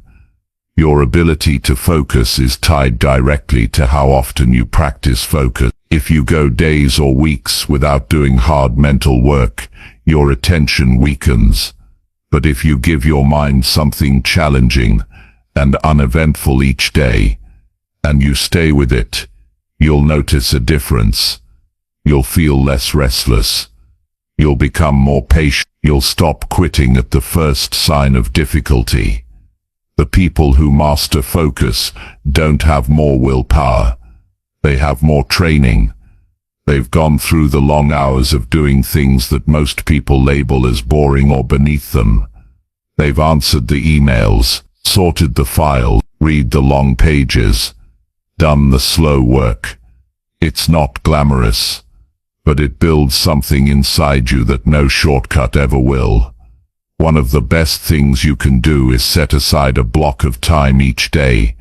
Your ability to focus is tied directly to how often you practice focus. If you go days or weeks without doing hard mental work, your attention weakens. But if you give your mind something challenging and uneventful each day, and you stay with it, you'll notice a difference. You'll feel less restless. You'll become more patient. You'll stop quitting at the first sign of difficulty. The people who master focus don't have more willpower. They have more training. They've gone through the long hours of doing things that most people label as boring or beneath them. They've answered the emails, sorted the files, read the long pages, done the slow work. It's not glamorous, but it builds something inside you that no shortcut ever will. One of the best things you can do is set aside a block of time each day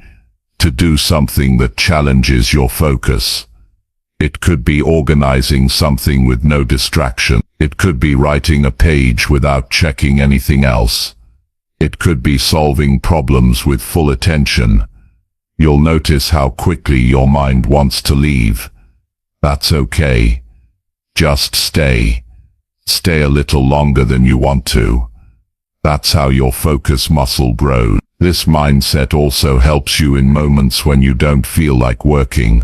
to do something that challenges your focus. It could be organizing something with no distraction. It could be writing a page without checking anything else. It could be solving problems with full attention. You'll notice how quickly your mind wants to leave. That's okay. Just stay. Stay a little longer than you want to. That's how your focus muscle grows. This mindset also helps you in moments when you don't feel like working.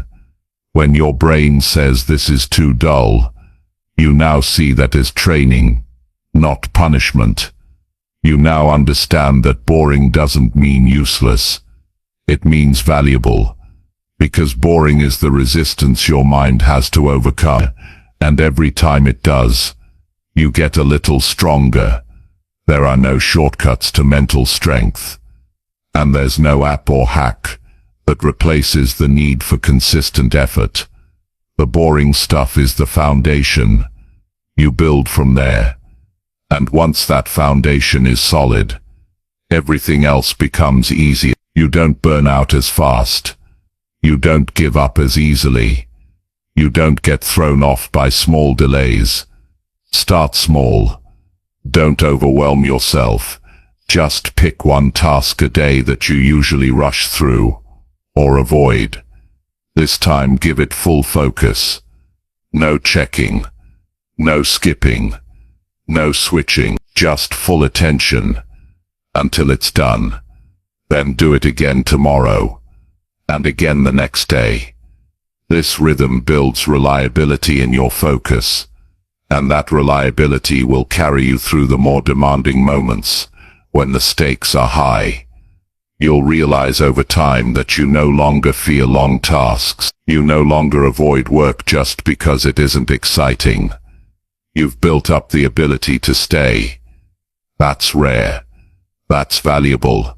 When your brain says this is too dull, you now see that as training, not punishment. You now understand that boring doesn't mean useless. It means valuable, because boring is the resistance your mind has to overcome, and every time it does, you get a little stronger. There are no shortcuts to mental strength, and there's no app or hack that replaces the need for consistent effort. The boring stuff is the foundation. You build from there, and once that foundation is solid, everything else becomes easy. You don't burn out as fast. You don't give up as easily. You don't get thrown off by small delays. Start small. Don't overwhelm yourself. Just pick one task a day that you usually rush through or avoid. This time give it full focus. No checking. No skipping. No switching. Just full attention until it's done. Then do it again tomorrow, and again the next day. This rhythm builds reliability in your focus, and that reliability will carry you through the more demanding moments when the stakes are high. You'll realize over time that you no longer fear long tasks. You no longer avoid work just because it isn't exciting. You've built up the ability to stay. That's rare. That's valuable.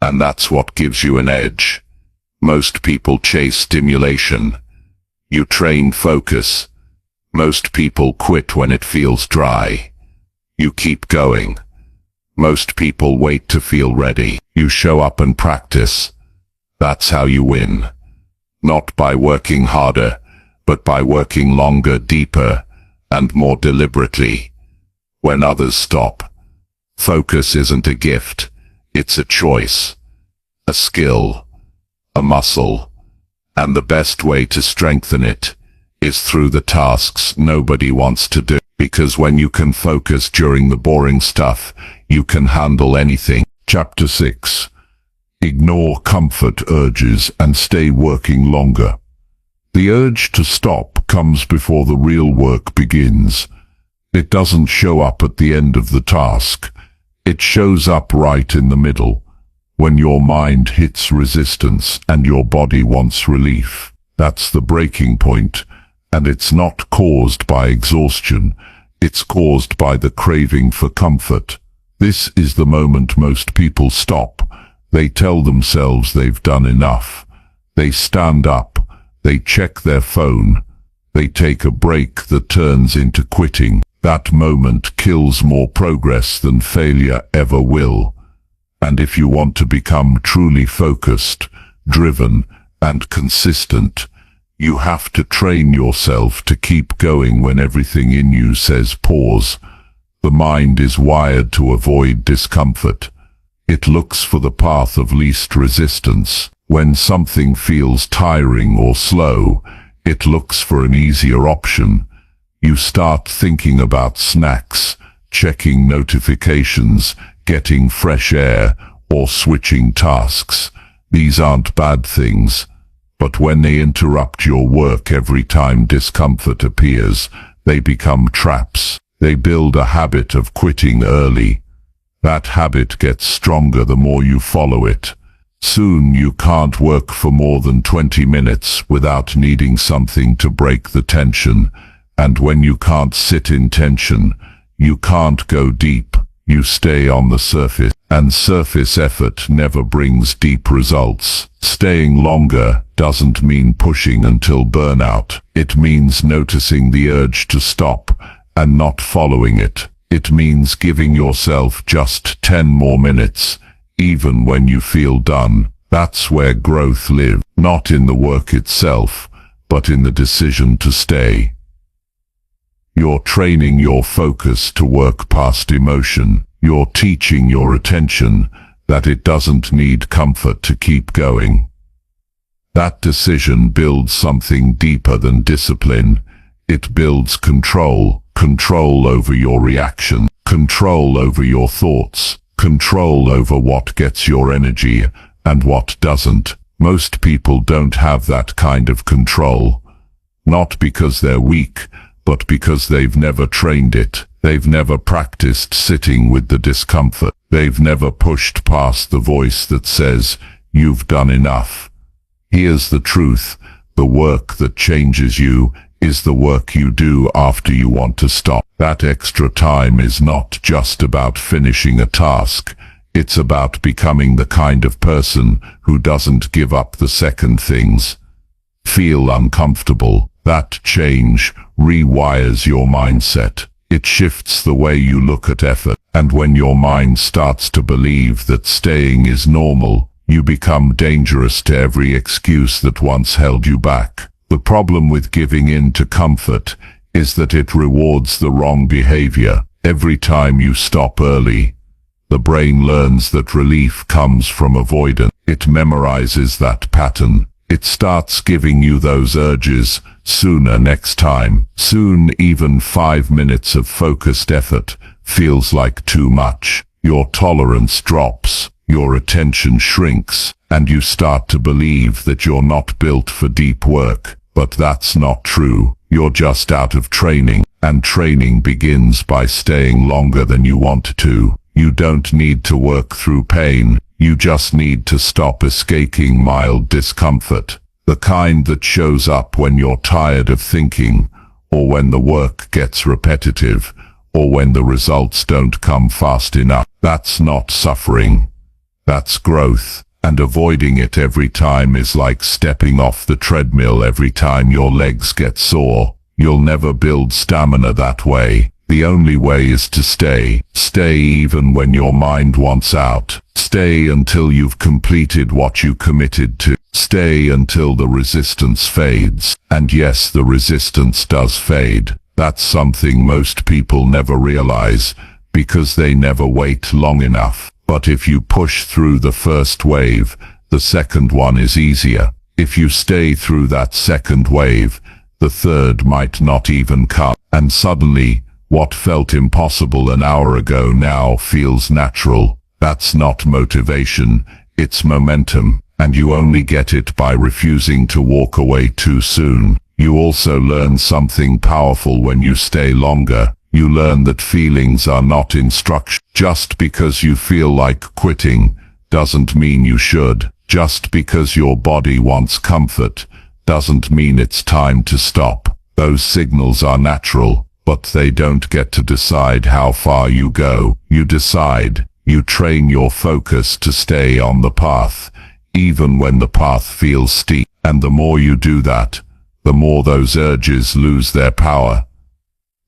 And that's what gives you an edge. Most people chase stimulation. You train focus. Most people quit when it feels dry. You keep going. Most people wait to feel ready. You show up and practice. That's how you win. Not by working harder, but by working longer, deeper, and more deliberately. When others stop, focus isn't a gift. It's a choice, a skill, a muscle, and the best way to strengthen it is through the tasks nobody wants to do. Because when you can focus during the boring stuff, you can handle anything. Chapter 6. Ignore comfort urges and stay working longer. The urge to stop comes before the real work begins. It doesn't show up at the end of the task. It shows up right in the middle, when your mind hits resistance and your body wants relief. That's the breaking point, and it's not caused by exhaustion. It's caused by the craving for comfort. This is the moment most people stop. They tell themselves they've done enough. They stand up. They check their phone. They take a break that turns into quitting. That moment kills more progress than failure ever will. And if you want to become truly focused, driven, and consistent, you have to train yourself to keep going when everything in you says pause. The mind is wired to avoid discomfort. It looks for the path of least resistance. When something feels tiring or slow, it looks for an easier option. You start thinking about snacks, checking notifications, getting fresh air, or switching tasks. These aren't bad things, but when they interrupt your work every time discomfort appears, they become traps. They build a habit of quitting early. That habit gets stronger the more you follow it. Soon you can't work for more than 20 minutes without needing something to break the tension. And when you can't sit in tension, you can't go deep. You stay on the surface. And surface effort never brings deep results. Staying longer doesn't mean pushing until burnout. It means noticing the urge to stop and not following it. It means giving yourself just 10 more minutes, even when you feel done. That's where growth lives, not in the work itself, but in the decision to stay. You're training your focus to work past emotion. You're teaching your attention that it doesn't need comfort to keep going. That decision builds something deeper than discipline. It builds control. Control over your reaction. Control over your thoughts. Control over what gets your energy and what doesn't. Most people don't have that kind of control. Not because they're weak, but because they've never trained it. They've never practiced sitting with the discomfort. They've never pushed past the voice that says, "You've done enough." Here's the truth. The work that changes you is the work you do after you want to stop. That extra time is not just about finishing a task. It's about becoming the kind of person who doesn't give up the second things feel uncomfortable. That change rewires your mindset. It shifts the way you look at effort. And when your mind starts to believe that staying is normal, you become dangerous to every excuse that once held you back. The problem with giving in to comfort is that it rewards the wrong behavior. Every time you stop early, the brain learns that relief comes from avoidance. It memorizes that pattern. It starts giving you those urges sooner next time. Soon even 5 minutes of focused effort feels like too much. Your tolerance drops, your attention shrinks, and you start to believe that you're not built for deep work. But that's not true. You're just out of training, and training begins by staying longer than you want to. You don't need to work through pain. You just need to stop escaping mild discomfort. The kind that shows up when you're tired of thinking, or when the work gets repetitive, or when the results don't come fast enough. That's not suffering. That's growth. And avoiding it every time is like stepping off the treadmill every time your legs get sore. You'll never build stamina that way. The only way is to stay. Stay even when your mind wants out. Stay until you've completed what you committed to. Stay until the resistance fades. And yes, the resistance does fade. That's something most people never realize, because they never wait long enough. But if you push through the first wave, the second one is easier. If you stay through that second wave, the third might not even come. And suddenly, what felt impossible an hour ago now feels natural. That's not motivation, it's momentum. And you only get it by refusing to walk away too soon. You also learn something powerful when you stay longer. You learn that feelings are not instruction. Just because you feel like quitting doesn't mean you should. Just because your body wants comfort doesn't mean it's time to stop. Those signals are natural, but they don't get to decide how far you go. You decide. You train your focus to stay on the path, even when the path feels steep. And the more you do that, the more those urges lose their power.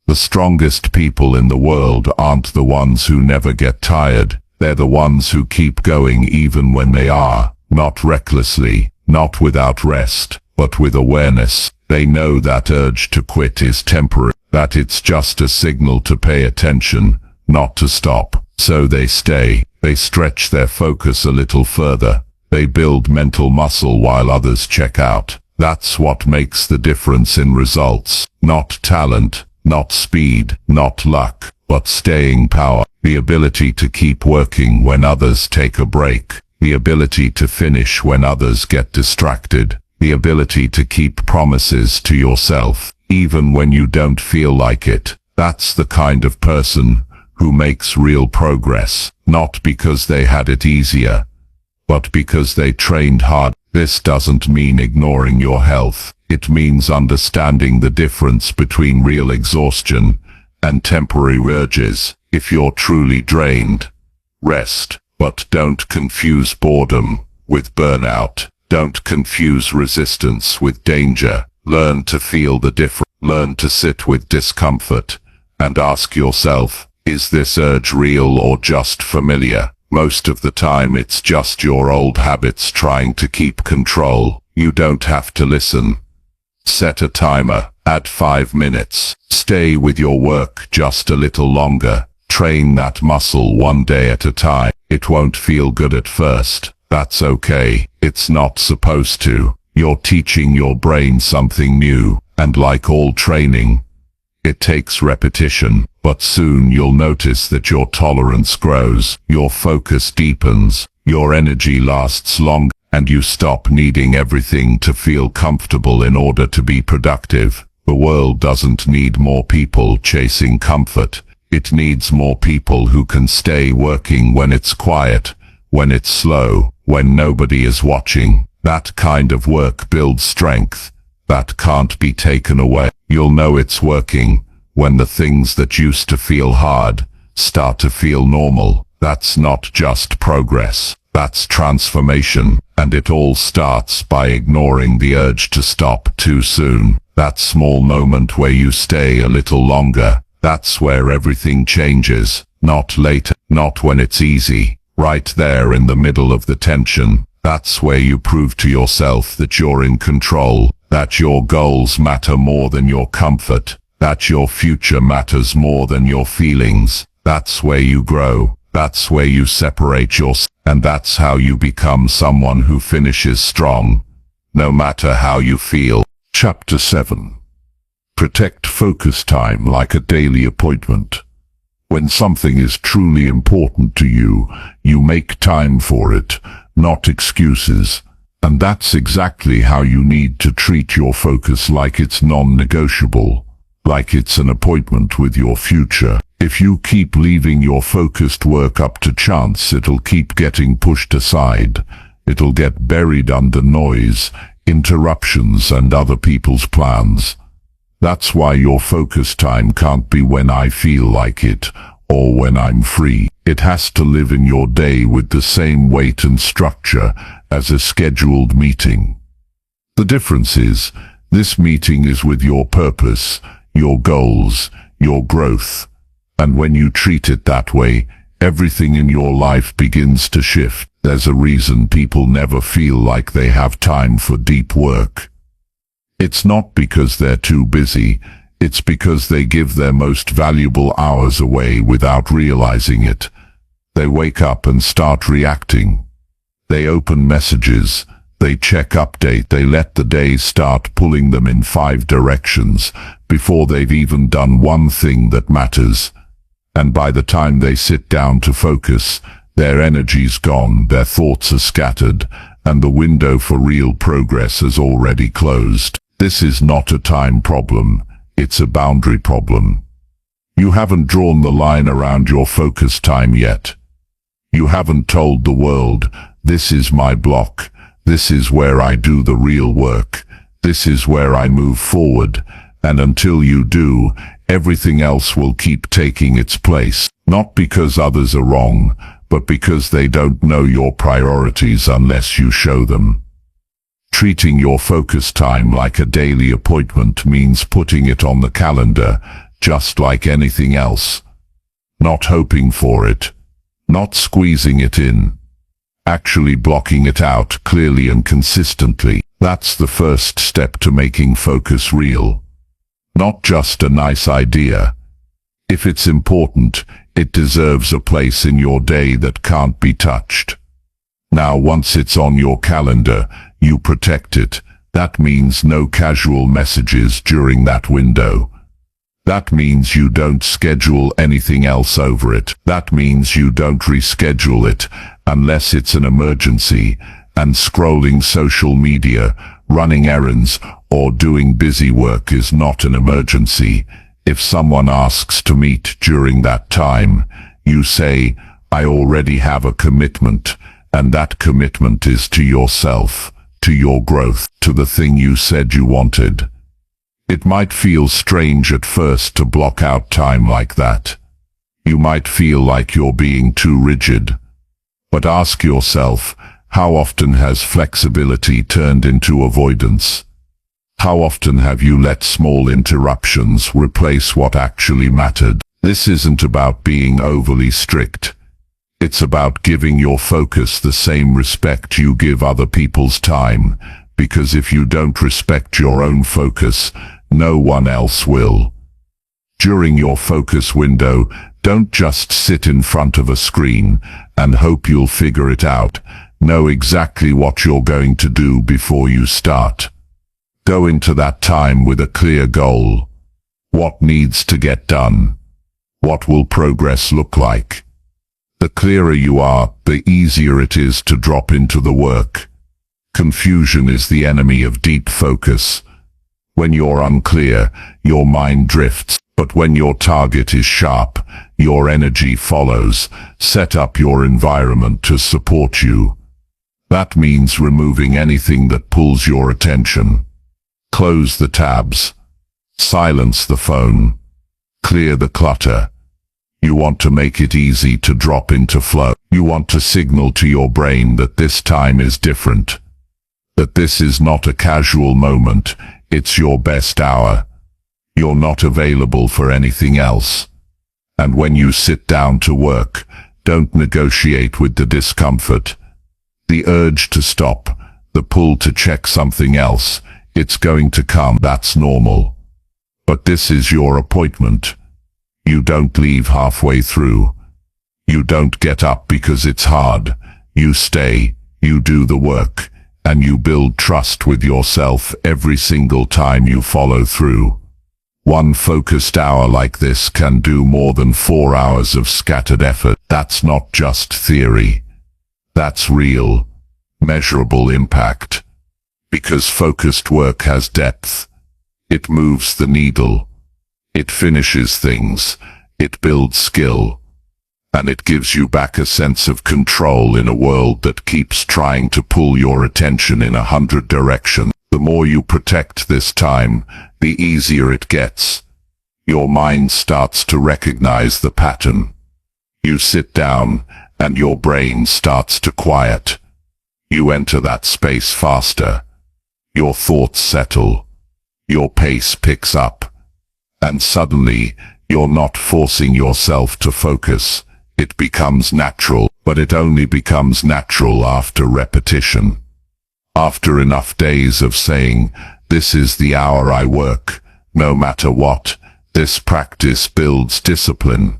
The strongest people in the world aren't the ones who never get tired. They're the ones who keep going even when they are. Not recklessly, not without rest, but with awareness. They know that urge to quit is temporary, that it's just a signal to pay attention, not to stop. So they stay. They stretch their focus a little further. They build mental muscle while others check out. That's what makes the difference in results. Not talent, not speed, not luck, but staying power. The ability to keep working when others take a break. The ability to finish when others get distracted. The ability to keep promises to yourself, even when you don't feel like it. That's the kind of person who makes real progress, not because they had it easier, but because they trained hard. This doesn't mean ignoring your health. It means understanding the difference between real exhaustion and temporary urges. If you're truly drained, rest. But don't confuse boredom with burnout. Don't confuse resistance with danger. Learn to feel the difference. Learn to sit with discomfort and ask yourself, is this urge real or just familiar? Most of the time it's just your old habits trying to keep control. You don't have to listen. Set a timer. Add 5 minutes. Stay with your work just a little longer. Train that muscle one day at a time. It won't feel good at first. That's okay. It's not supposed to. You're teaching your brain something new, and like all training, it takes repetition, but soon you'll notice that your tolerance grows, your focus deepens, your energy lasts longer, and you stop needing everything to feel comfortable in order to be productive. The world doesn't need more people chasing comfort. It needs more people who can stay working when it's quiet, when it's slow, when nobody is watching. That kind of work builds strength that can't be taken away. You'll know it's working when the things that used to feel hard start to feel normal. That's not just progress. That's transformation. And it all starts by ignoring the urge to stop too soon. That small moment where you stay a little longer. That's where everything changes. Not later, not when it's easy. Right there in the middle of the tension. That's where you prove to yourself that you're in control, that your goals matter more than your comfort, that your future matters more than your feelings. That's where you grow. That's where you separate yourself. And that's how you become someone who finishes strong, no matter how you feel. Chapter 7. Protect focus time like a daily appointment. When something is truly important to you, you make time for it, not excuses. And that's exactly how you need to treat your focus, like it's non-negotiable, like it's an appointment with your future. If you keep leaving your focused work up to chance, it'll keep getting pushed aside. It'll get buried under noise, interruptions, and other people's plans. That's why your focus time can't be when I feel like it, or when I'm free. It has to live in your day with the same weight and structure as a scheduled meeting. The difference is, this meeting is with your purpose, your goals, your growth. And when you treat it that way, everything in your life begins to shift. There's a reason people never feel like they have time for deep work. It's not because they're too busy, it's because they give their most valuable hours away without realizing it. They wake up and start reacting. They open messages, they check update, they let the day start pulling them in 5 directions before they've even done one thing that matters. And by the time they sit down to focus, their energy's gone, their thoughts are scattered, and the window for real progress has already closed. This is not a time problem, it's a boundary problem. You haven't drawn the line around your focus time yet. You haven't told the world, this is my block, this is where I do the real work, this is where I move forward, and until you do, everything else will keep taking its place. Not because others are wrong, but because they don't know your priorities unless you show them. Treating your focus time like a daily appointment means putting it on the calendar, just like anything else. Not hoping for it, not squeezing it in. Actually blocking it out clearly and consistently. That's the first step to making focus real. Not just a nice idea. If it's important, it deserves a place in your day that can't be touched. Now once it's on your calendar, you protect it. That means no casual messages during that window. That means you don't schedule anything else over it. That means you don't reschedule it unless it's an emergency, and scrolling social media, running errands, or doing busy work is not an emergency. If someone asks to meet during that time, you say, I already have a commitment, and that commitment is to yourself, to your growth, to the thing you said you wanted. It might feel strange at first to block out time like that. You might feel like you're being too rigid. But ask yourself, how often has flexibility turned into avoidance? How often have you let small interruptions replace what actually mattered? This isn't about being overly strict. It's about giving your focus the same respect you give other people's time, because if you don't respect your own focus, no one else will. During your focus window, don't just sit in front of a screen and hope you'll figure it out. Know exactly what you're going to do before you start. Go into that time with a clear goal. What needs to get done? What will progress look like? The clearer you are, the easier it is to drop into the work. Confusion is the enemy of deep focus. When you're unclear, your mind drifts, but when your target is sharp, your energy follows. Set up your environment to support you. That means removing anything that pulls your attention. Close the tabs. Silence the phone. Clear the clutter. You want to make it easy to drop into flow. You want to signal to your brain that this time is different. That this is not a casual moment, it's your best hour. You're not available for anything else. And when you sit down to work, don't negotiate with the discomfort. The urge to stop, the pull to check something else, it's going to come. That's normal. But this is your appointment. You don't leave halfway through. You don't get up because it's hard. You stay, you do the work, and you build trust with yourself every single time you follow through. One focused hour like this can do more than 4 hours of scattered effort. That's not just theory. That's real, measurable impact. Because focused work has depth. It moves the needle. It finishes things. It builds skill. And it gives you back a sense of control in a world that keeps trying to pull your attention in 100 directions. The more you protect this time, the easier it gets. Your mind starts to recognize the pattern. You sit down, and your brain starts to quiet. You enter that space faster. Your thoughts settle. Your pace picks up. And suddenly, you're not forcing yourself to focus. It becomes natural, but it only becomes natural after repetition. After enough days of saying, "This is the hour I work, no matter what," this practice builds discipline.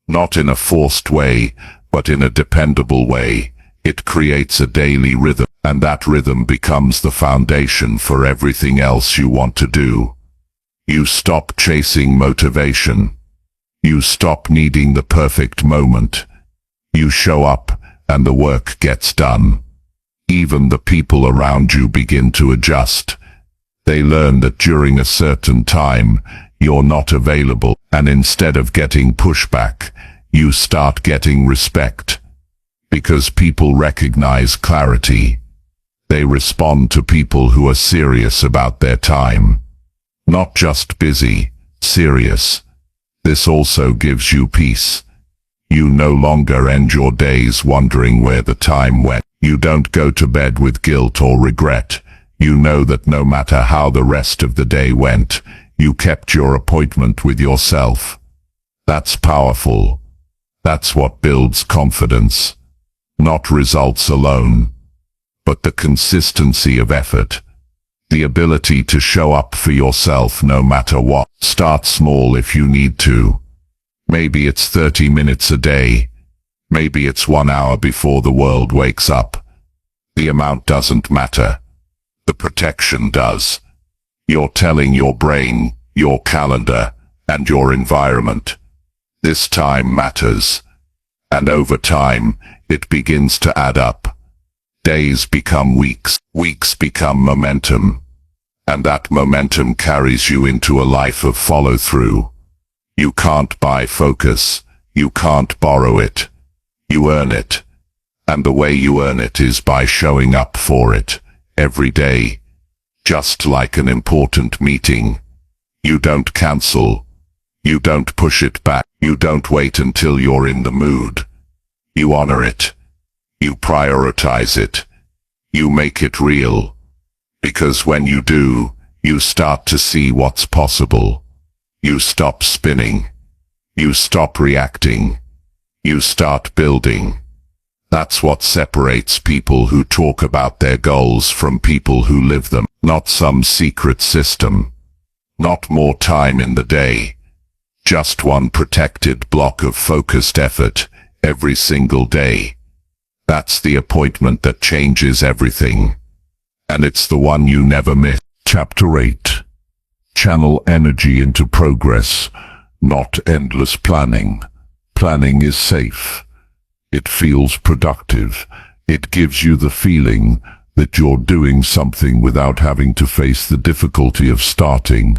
Not in a forced way, but in a dependable way. It creates a daily rhythm, and that rhythm becomes the foundation for everything else you want to do. You stop chasing motivation. You stop needing the perfect moment. You show up, and the work gets done. Even the people around you begin to adjust. They learn that during a certain time, you're not available, and instead of getting pushback, you start getting respect. Because people recognize clarity. They respond to people who are serious about their time. Not just busy, serious. This also gives you peace. You no longer end your days wondering where the time went. You don't go to bed with guilt or regret. You know that no matter how the rest of the day went, you kept your appointment with yourself. That's powerful. That's what builds confidence. Not results alone, but the consistency of effort. The ability to show up for yourself no matter what. Start small if you need to. Maybe it's 30 minutes a day. Maybe it's 1 hour before the world wakes up. The amount doesn't matter. The protection does. You're telling your brain, your calendar, and your environment, this time matters. And over time, it begins to add up. Days become weeks, weeks become momentum. And that momentum carries you into a life of follow-through. You can't buy focus. You can't borrow it. You earn it. And the way you earn it is by showing up for it, every day. Just like an important meeting. You don't cancel. You don't push it back. You don't wait until you're in the mood. You honor it. You prioritize it. You make it real. Because when you do, you start to see what's possible. You stop spinning. You stop reacting. You start building. That's what separates people who talk about their goals from people who live them. Not some secret system. Not more time in the day. Just one protected block of focused effort every single day. That's the appointment that changes everything. And it's the one you never miss. Chapter 8. Channel energy into progress, not endless planning. Planning is safe. It feels productive. It gives you the feeling that you're doing something without having to face the difficulty of starting.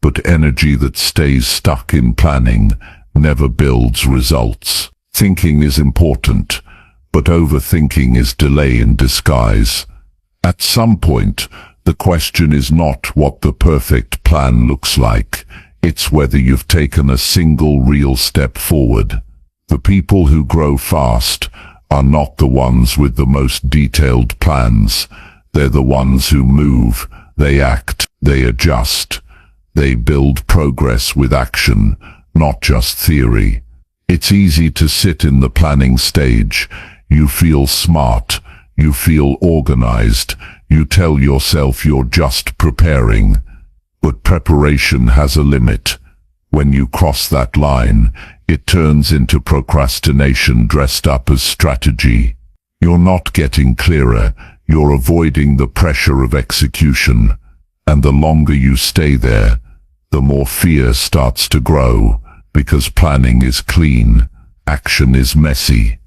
But energy that stays stuck in planning never builds results. Thinking is important, but overthinking is delay in disguise. At some point, the question is not what the perfect plan looks like. It's whether you've taken a single real step forward. The people who grow fast are not the ones with the most detailed plans. They're the ones who move, they act, they adjust. They build progress with action, not just theory. It's easy to sit in the planning stage. You feel smart. You feel organized. You tell yourself you're just preparing. But preparation has a limit. When you cross that line, it turns into procrastination dressed up as strategy. You're not getting clearer. You're avoiding the pressure of execution. And the longer you stay there, the more fear starts to grow. Because planning is clean, action is messy.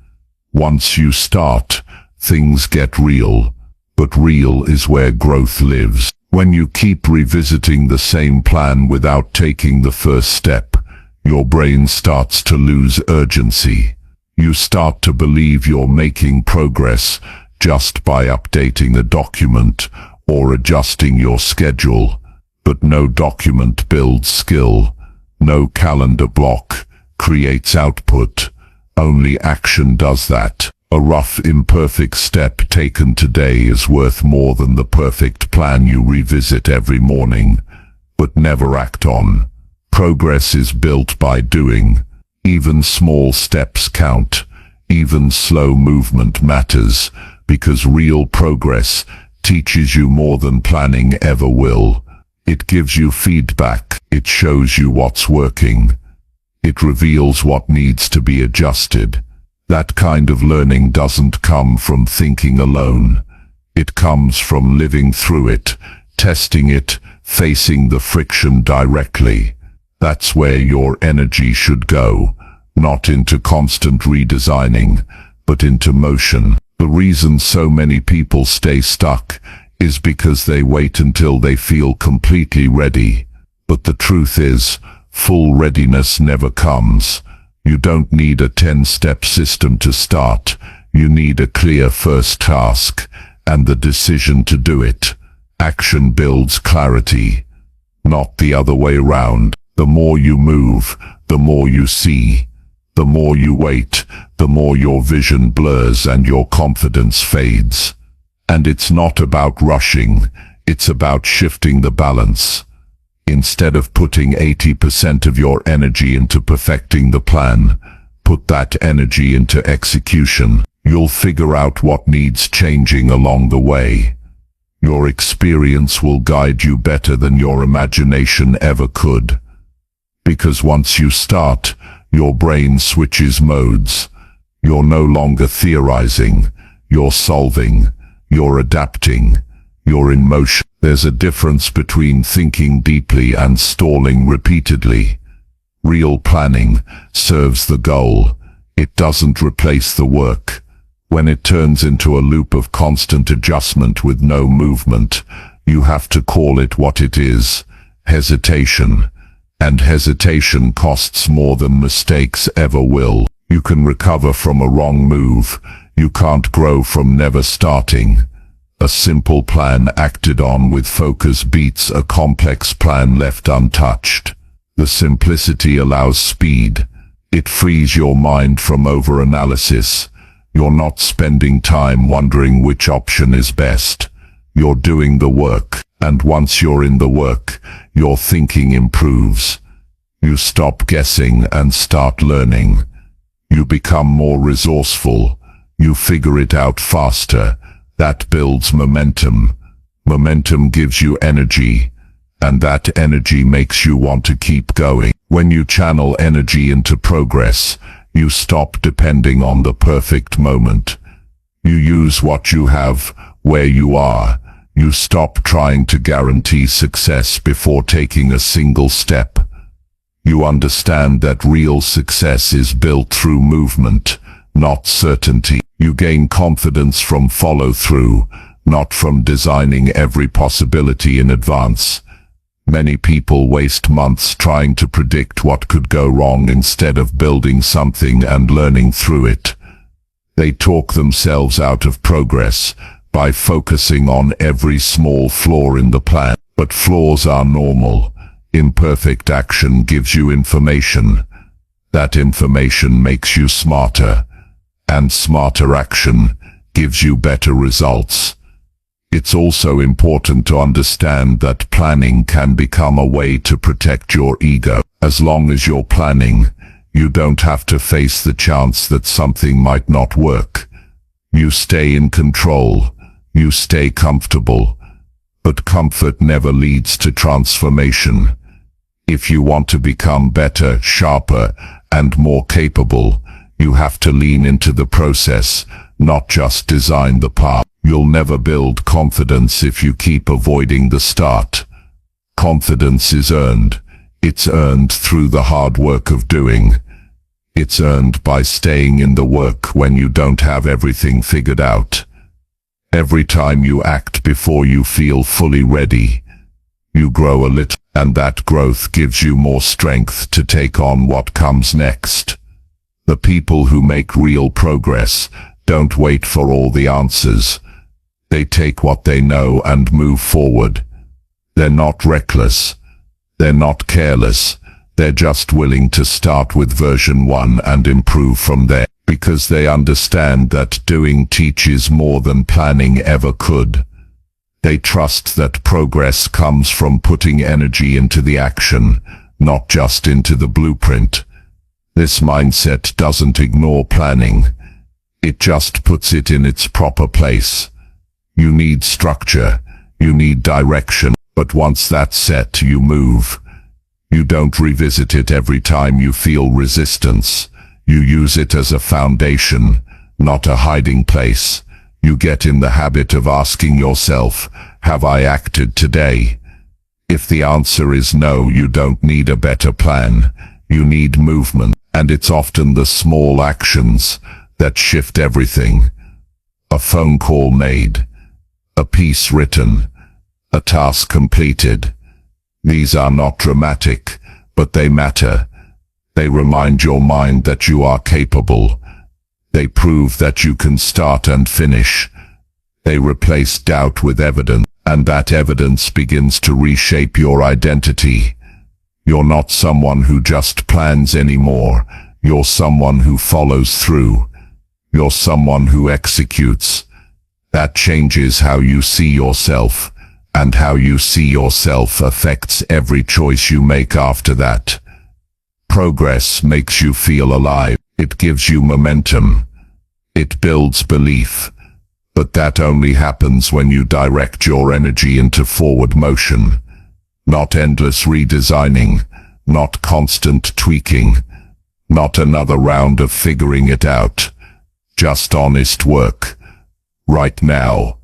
Once you start, things get real. But real is where growth lives. When you keep revisiting the same plan without taking the first step, your brain starts to lose urgency. You start to believe you're making progress just by updating a document or adjusting your schedule. But no document builds skill. No calendar block creates output. Only action does that. A rough, imperfect step taken today is worth more than the perfect plan you revisit every morning, but never act on. Progress is built by doing. Even small steps count. Even slow movement matters, because real progress teaches you more than planning ever will. It gives you feedback. It shows you what's working. It reveals what needs to be adjusted. That kind of learning doesn't come from thinking alone. It comes from living through it, testing it, facing the friction directly. That's where your energy should go, not into constant redesigning, but into motion. The reason so many people stay stuck is because they wait until they feel completely ready. But the truth is, full readiness never comes. You don't need a 10-step system to start. You need a clear first task, and the decision to do it. Action builds clarity, not the other way around. The more you move, the more you see. The more you wait, the more your vision blurs and your confidence fades. And it's not about rushing, it's about shifting the balance. Instead of putting 80% of your energy into perfecting the plan, put that energy into execution. You'll figure out what needs changing along the way. Your experience will guide you better than your imagination ever could. Because once you start, your brain switches modes. You're no longer theorizing, you're solving. You're adapting. You're in motion. There's a difference between thinking deeply and stalling repeatedly. Real planning serves the goal. It doesn't replace the work. When it turns into a loop of constant adjustment with no movement, you have to call it what it is: hesitation. And hesitation costs more than mistakes ever will. You can recover from a wrong move. You can't grow from never starting. A simple plan acted on with focus beats a complex plan left untouched. The simplicity allows speed. It frees your mind from overanalysis. You're not spending time wondering which option is best. You're doing the work, and once you're in the work, your thinking improves. You stop guessing and start learning. You become more resourceful. You figure it out faster. That builds momentum. Momentum gives you energy, and that energy makes you want to keep going. When you channel energy into progress, you stop depending on the perfect moment. You use what you have, where you are. You stop trying to guarantee success before taking a single step. You understand that real success is built through movement, not certainty. You gain confidence from follow-through, not from designing every possibility in advance. Many people waste months trying to predict what could go wrong instead of building something and learning through it. They talk themselves out of progress by focusing on every small flaw in the plan. But flaws are normal. Imperfect action gives you information. That information makes you smarter, and smarter action gives you better results. It's also important to understand that planning can become a way to protect your ego. As long as you're planning, you don't have to face the chance that something might not work. You stay in control. You stay comfortable. But comfort never leads to transformation. If you want to become better, sharper, and more capable, you have to lean into the process, not just design the path. You'll never build confidence if you keep avoiding the start. Confidence is earned. It's earned through the hard work of doing. It's earned by staying in the work when you don't have everything figured out. Every time you act before you feel fully ready, you grow a little, and that growth gives you more strength to take on what comes next. The people who make real progress don't wait for all the answers. They take what they know and move forward. They're not reckless. They're not careless. They're just willing to start with version 1 and improve from there, because they understand that doing teaches more than planning ever could. They trust that progress comes from putting energy into the action, not just into the blueprint. This mindset doesn't ignore planning. It just puts it in its proper place. You need structure, you need direction, but once that's set, you move. You don't revisit it every time you feel resistance. You use it as a foundation, not a hiding place. You get in the habit of asking yourself, have I acted today? If the answer is no, you don't need a better plan. You need movement, and it's often the small actions that shift everything. A phone call made, a piece written, a task completed. These are not dramatic, but they matter. They remind your mind that you are capable. They prove that you can start and finish. They replace doubt with evidence, and that evidence begins to reshape your identity. You're not someone who just plans anymore. You're someone who follows through. You're someone who executes. That changes how you see yourself, and how you see yourself affects every choice you make after that. Progress makes you feel alive. It gives you momentum. It builds belief. But that only happens when you direct your energy into forward motion. Not endless redesigning, not constant tweaking, not another round of figuring it out. Just honest work. Right now.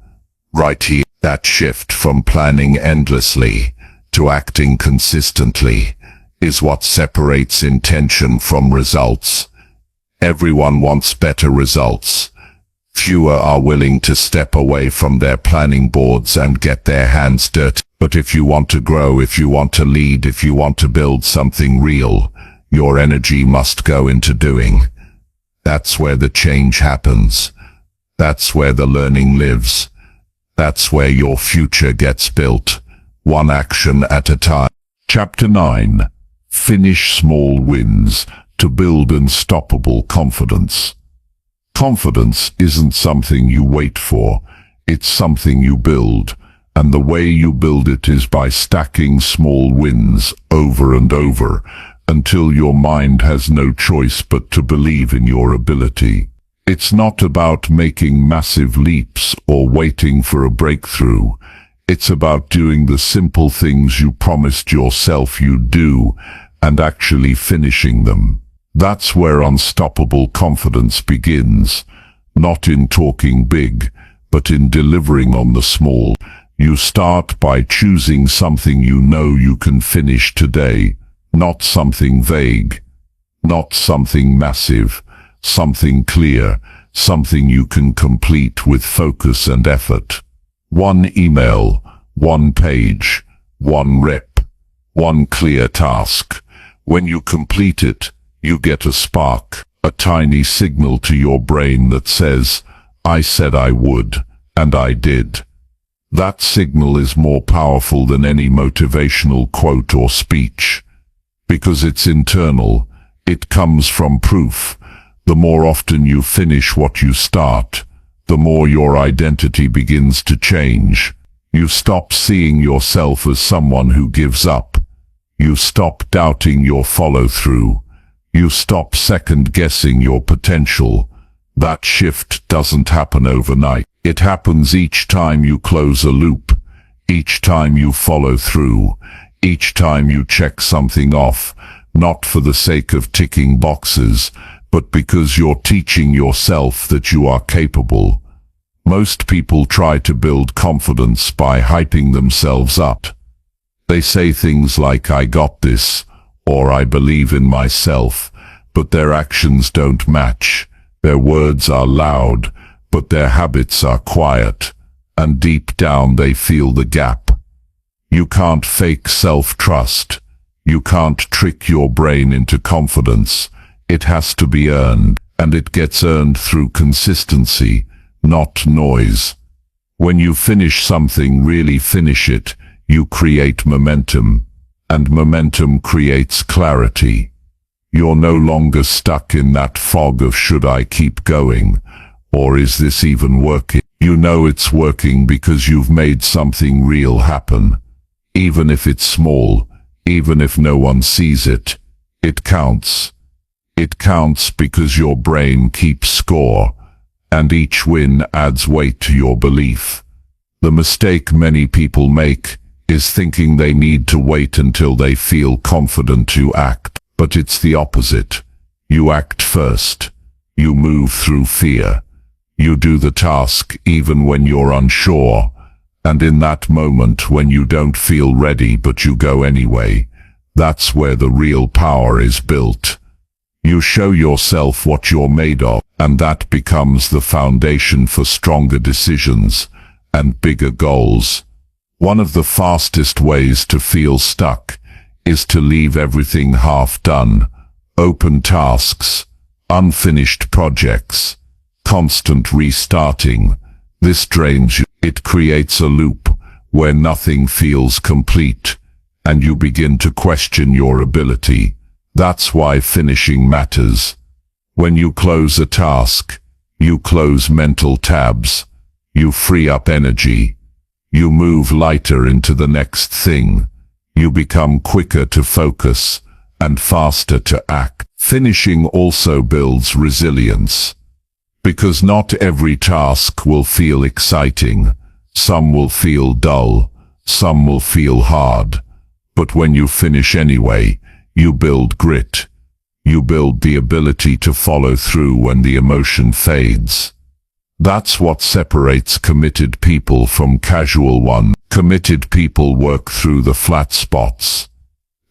Right here. That shift from planning endlessly to acting consistently is what separates intention from results. Everyone wants better results. Fewer are willing to step away from their planning boards and get their hands dirty. But if you want to grow, if you want to lead, if you want to build something real, your energy must go into doing. That's where the change happens. That's where the learning lives. That's where your future gets built, one action at a time. Chapter 9. Finish small wins to build unstoppable confidence. Confidence isn't something you wait for, it's something you build, and the way you build it is by stacking small wins over and over, until your mind has no choice but to believe in your ability. It's not about making massive leaps or waiting for a breakthrough. It's about doing the simple things you promised yourself you'd do, and actually finishing them. That's where unstoppable confidence begins, not in talking big, but in delivering on the small. You start by choosing something you know you can finish today, not something vague, not something massive, something clear, something you can complete with focus and effort. One email, one page, one rep, one clear task. When you complete it, you get a spark, a tiny signal to your brain that says, I said I would, and I did. That signal is more powerful than any motivational quote or speech. Because it's internal, it comes from proof. The more often you finish what you start, the more your identity begins to change. You stop seeing yourself as someone who gives up. You stop doubting your follow-through. You stop second-guessing your potential. That shift doesn't happen overnight. It happens each time you close a loop, each time you follow through, each time you check something off, not for the sake of ticking boxes, but because you're teaching yourself that you are capable. Most people try to build confidence by hyping themselves up. They say things like, I got this, or I believe in myself, but their actions don't match. Their words are loud, but their habits are quiet, and deep down they feel the gap. You can't fake self-trust. You can't trick your brain into confidence. It has to be earned, and it gets earned through consistency, not noise. When you finish something, really finish it, you create momentum, and momentum creates clarity. You're no longer stuck in that fog of should I keep going, or is this even working? You know it's working because you've made something real happen. Even if it's small, even if no one sees it, it counts. It counts because your brain keeps score, and each win adds weight to your belief. The mistake many people make is thinking they need to wait until they feel confident to act. But it's the opposite. You act first. You move through fear. You do the task even when you're unsure. And in that moment when you don't feel ready but you go anyway, that's where the real power is built. You show yourself what you're made of, and that becomes the foundation for stronger decisions and bigger goals. One of the fastest ways to feel stuck is to leave everything half done. Open tasks, unfinished projects, constant restarting. This drains you. It creates a loop where nothing feels complete, and you begin to question your ability. That's why finishing matters. When you close a task, you close mental tabs. You free up energy. You move lighter into the next thing. You become quicker to focus and faster to act. Finishing also builds resilience. Because not every task will feel exciting. Some will feel dull. Some will feel hard. But when you finish anyway, you build grit. You build the ability to follow through when the emotion fades. That's what separates committed people from casual ones. Committed people work through the flat spots.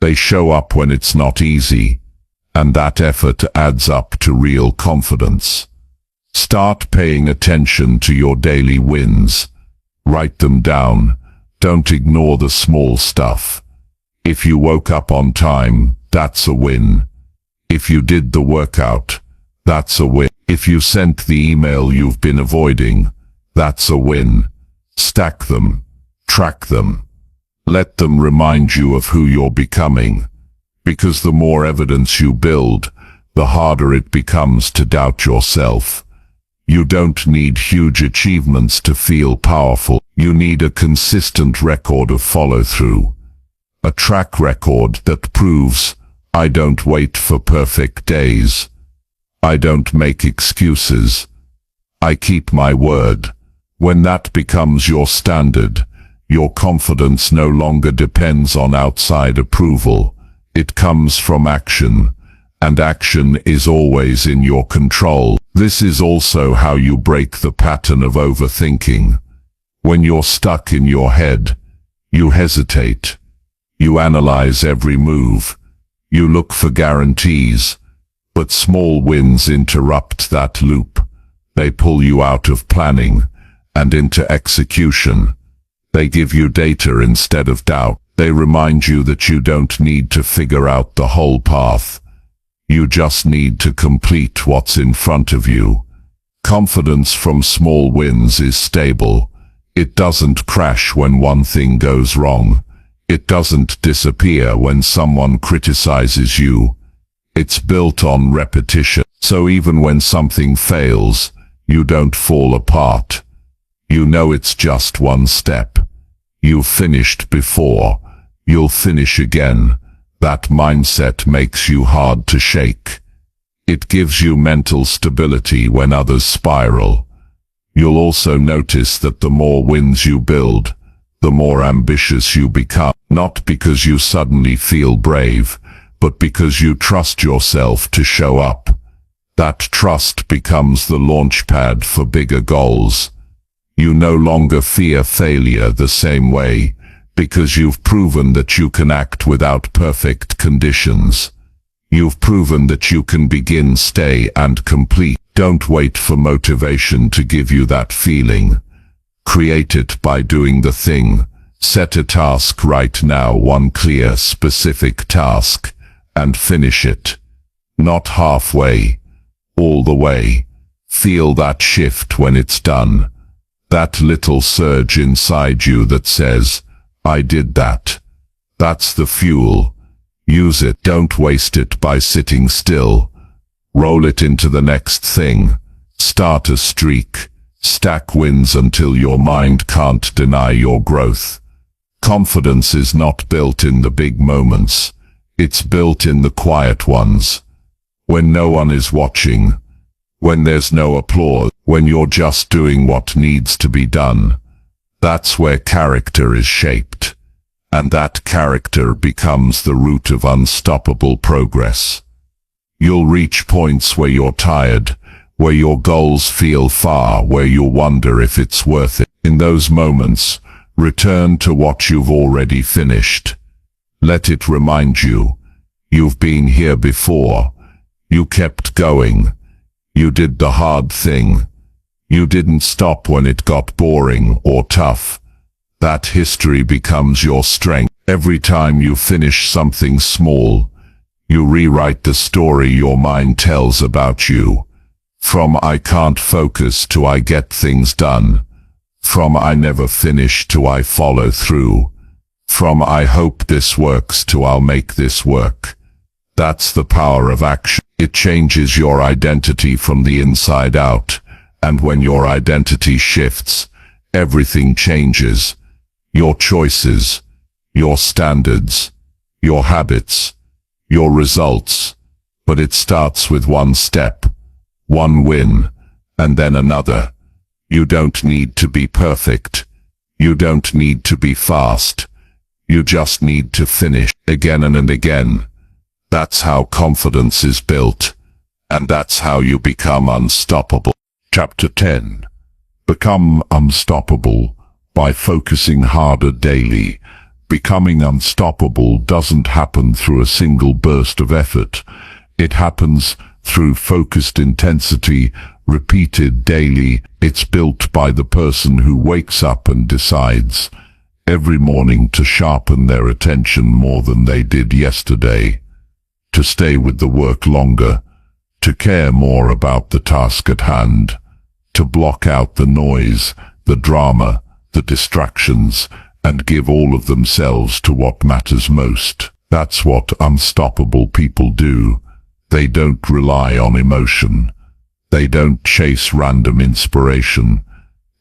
They show up when it's not easy, and that effort adds up to real confidence. Start paying attention to your daily wins. Write them down. Don't ignore the small stuff. If you woke up on time, that's a win. If you did the workout, that's a win. If you sent the email you've been avoiding, that's a win. Stack them. Track them. Let them remind you of who you're becoming. Because the more evidence you build, the harder it becomes to doubt yourself. You don't need huge achievements to feel powerful. You need a consistent record of follow-through. A track record that proves, I don't wait for perfect days. I don't make excuses. I keep my word. When that becomes your standard, your confidence no longer depends on outside approval. It comes from action, and action is always in your control. This is also how you break the pattern of overthinking. When you're stuck in your head, you hesitate. You analyze every move. You look for guarantees. But small wins interrupt that loop. They pull you out of planning and into execution. They give you data instead of doubt. They remind you that you don't need to figure out the whole path. You just need to complete what's in front of you. Confidence from small wins is stable. It doesn't crash when one thing goes wrong. It doesn't disappear when someone criticizes you. It's built on repetition. So even when something fails, you don't fall apart. You know it's just one step. You've finished before. You'll finish again. That mindset makes you hard to shake. It gives you mental stability when others spiral. You'll also notice that the more wins you build, the more ambitious you become. Not because you suddenly feel brave, but because you trust yourself to show up. That trust becomes the launchpad for bigger goals. You no longer fear failure the same way, because you've proven that you can act without perfect conditions. You've proven that you can begin, stay, and complete. Don't wait for motivation to give you that feeling. Create it by doing the thing. Set a task right now, one clear, specific task, and finish it. Not halfway, all the way. Feel that shift when it's done. That little surge inside you that says, I did that. That's the fuel. Use it. Don't waste it by sitting still. Roll it into the next thing. Start a streak. Stack wins until your mind can't deny your growth. Confidence is not built in the big moments. It's built in the quiet ones. When no one is watching. When there's no applause. When you're just doing what needs to be done. That's where character is shaped. And that character becomes the root of unstoppable progress. You'll reach points where you're tired, where your goals feel far, where you'll wonder if it's worth it. In those moments, return to what you've already finished. Let it remind you, you've been here before. You kept going. You did the hard thing. You didn't stop when it got boring or tough. That history becomes your strength. Every time you finish something small, you rewrite the story your mind tells about you. From I can't focus to I get things done. From I never finish to I follow through. From I hope this works to I'll make this work. That's the power of action. It changes your identity from the inside out. And when your identity shifts, everything changes. Your choices, your standards, your habits, your results. But it starts with one step, one win, and then another. You don't need to be perfect. You don't need to be fast. You just need to finish again and again. That's how confidence is built. And that's how you become unstoppable. Chapter 10. Become unstoppable by focusing harder daily. Becoming unstoppable doesn't happen through a single burst of effort. It happens through focused intensity, repeated daily. It's built by the person who wakes up and decides every morning to sharpen their attention more than they did yesterday, to stay with the work longer, to care more about the task at hand, to block out the noise, the drama, the distractions, and give all of themselves to what matters most. That's what unstoppable people do. They don't rely on emotion. They don't chase random inspiration.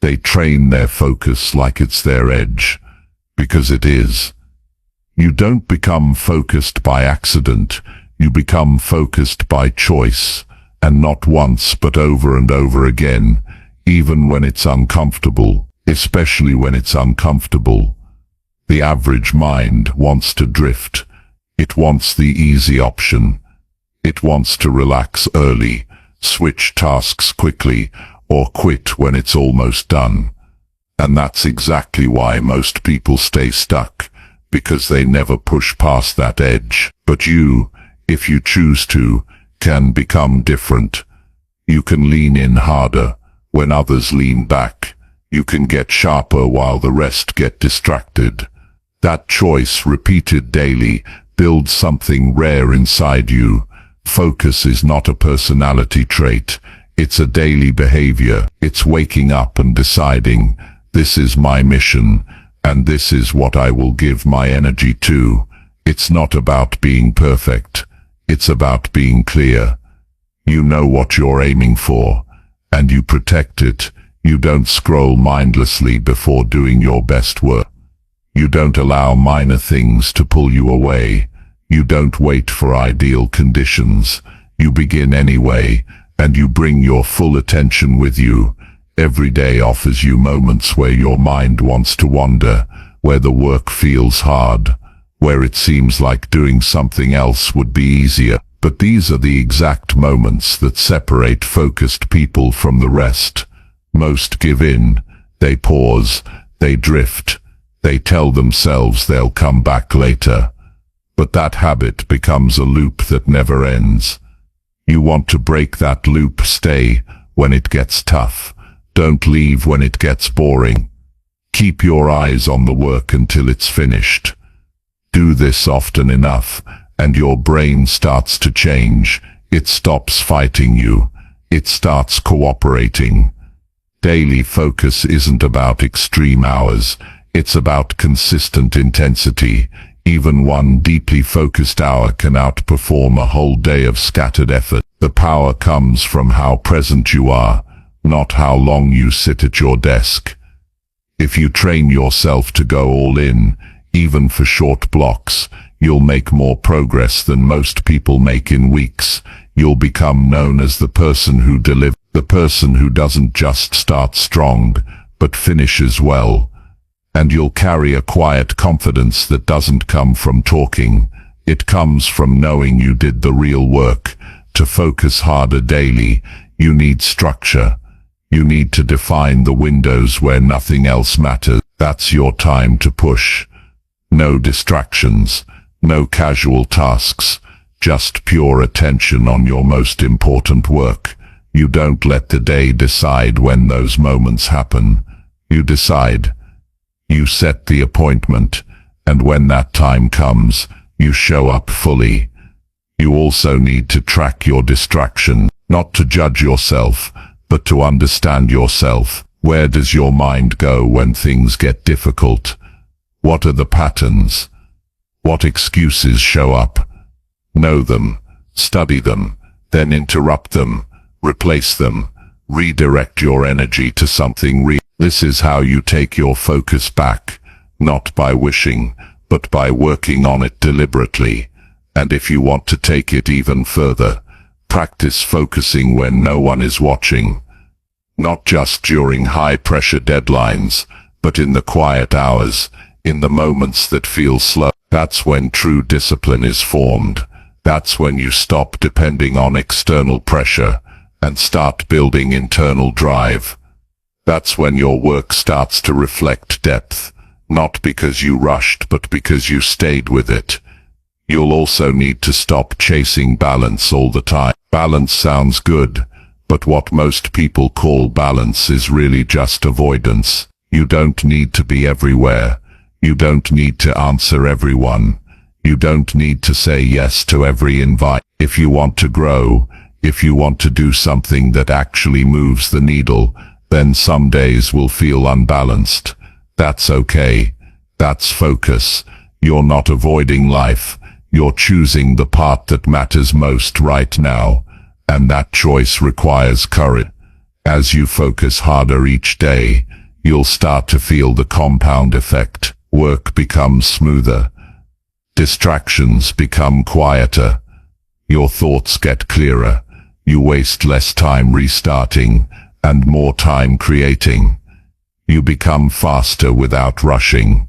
They train their focus like it's their edge, because it is. You don't become focused by accident. You become focused by choice, and not once but over and over again, even when it's uncomfortable, especially when it's uncomfortable. The average mind wants to drift. It wants the easy option. It wants to relax early, switch tasks quickly, or quit when it's almost done. And that's exactly why most people stay stuck, because they never push past that edge. But you, if you choose to, can become different. You can lean in harder when others lean back. You can get sharper while the rest get distracted. That choice, repeated daily, builds something rare inside you. Focus is not a personality trait. It's a daily behavior. It's waking up and deciding, this is my mission, and this is what I will give my energy to. It's not about being perfect. It's about being clear. You know what you're aiming for, and you protect it. You don't scroll mindlessly before doing your best work. You don't allow minor things to pull you away. You don't wait for ideal conditions. You begin anyway, and you bring your full attention with you. Every day offers you moments where your mind wants to wander, where the work feels hard, where it seems like doing something else would be easier. But these are the exact moments that separate focused people from the rest. Most give in. They pause. They drift. They tell themselves they'll come back later. But that habit becomes a loop that never ends. You want to break that loop. Stay when it gets tough. Don't leave when it gets boring. Keep your eyes on the work until it's finished. Do this often enough, and your brain starts to change. It stops fighting you. It starts cooperating. Daily focus isn't about extreme hours. It's about consistent intensity. Even one deeply focused hour can outperform a whole day of scattered effort. The power comes from how present you are, not how long you sit at your desk. If you train yourself to go all in, even for short blocks, you'll make more progress than most people make in weeks. You'll become known as the person who delivers, the person who doesn't just start strong, but finishes well. And you'll carry a quiet confidence that doesn't come from talking. It comes from knowing you did the real work. To focus harder daily, you need structure. You need to define the windows where nothing else matters. That's your time to push. No distractions, no casual tasks, just pure attention on your most important work. You don't let the day decide when those moments happen. You decide. You set the appointment, and when that time comes, you show up fully. You also need to track your distraction, not to judge yourself, but to understand yourself. Where does your mind go when things get difficult? What are the patterns? What excuses show up? Know them, study them, then interrupt them, replace them, redirect your energy to something real. This is how you take your focus back, not by wishing, but by working on it deliberately. And if you want to take it even further, practice focusing when no one is watching. Not just during high-pressure deadlines, but in the quiet hours, in the moments that feel slow. That's when true discipline is formed. That's when you stop depending on external pressure and start building internal drive. That's when your work starts to reflect depth, not because you rushed but because you stayed with it. You'll also need to stop chasing balance all the time. Balance sounds good, but what most people call balance is really just avoidance. You don't need to be everywhere. You don't need to answer everyone. You don't need to say yes to every invite. If you want to grow, if you want to do something that actually moves the needle, then some days will feel unbalanced. That's okay. That's focus. You're not avoiding life. You're choosing the part that matters most right now. and that choice requires courage. As you focus harder each day, you'll start to feel the compound effect. Work becomes smoother. Distractions become quieter. Your thoughts get clearer. You waste less time restarting and more time creating. You become faster without rushing.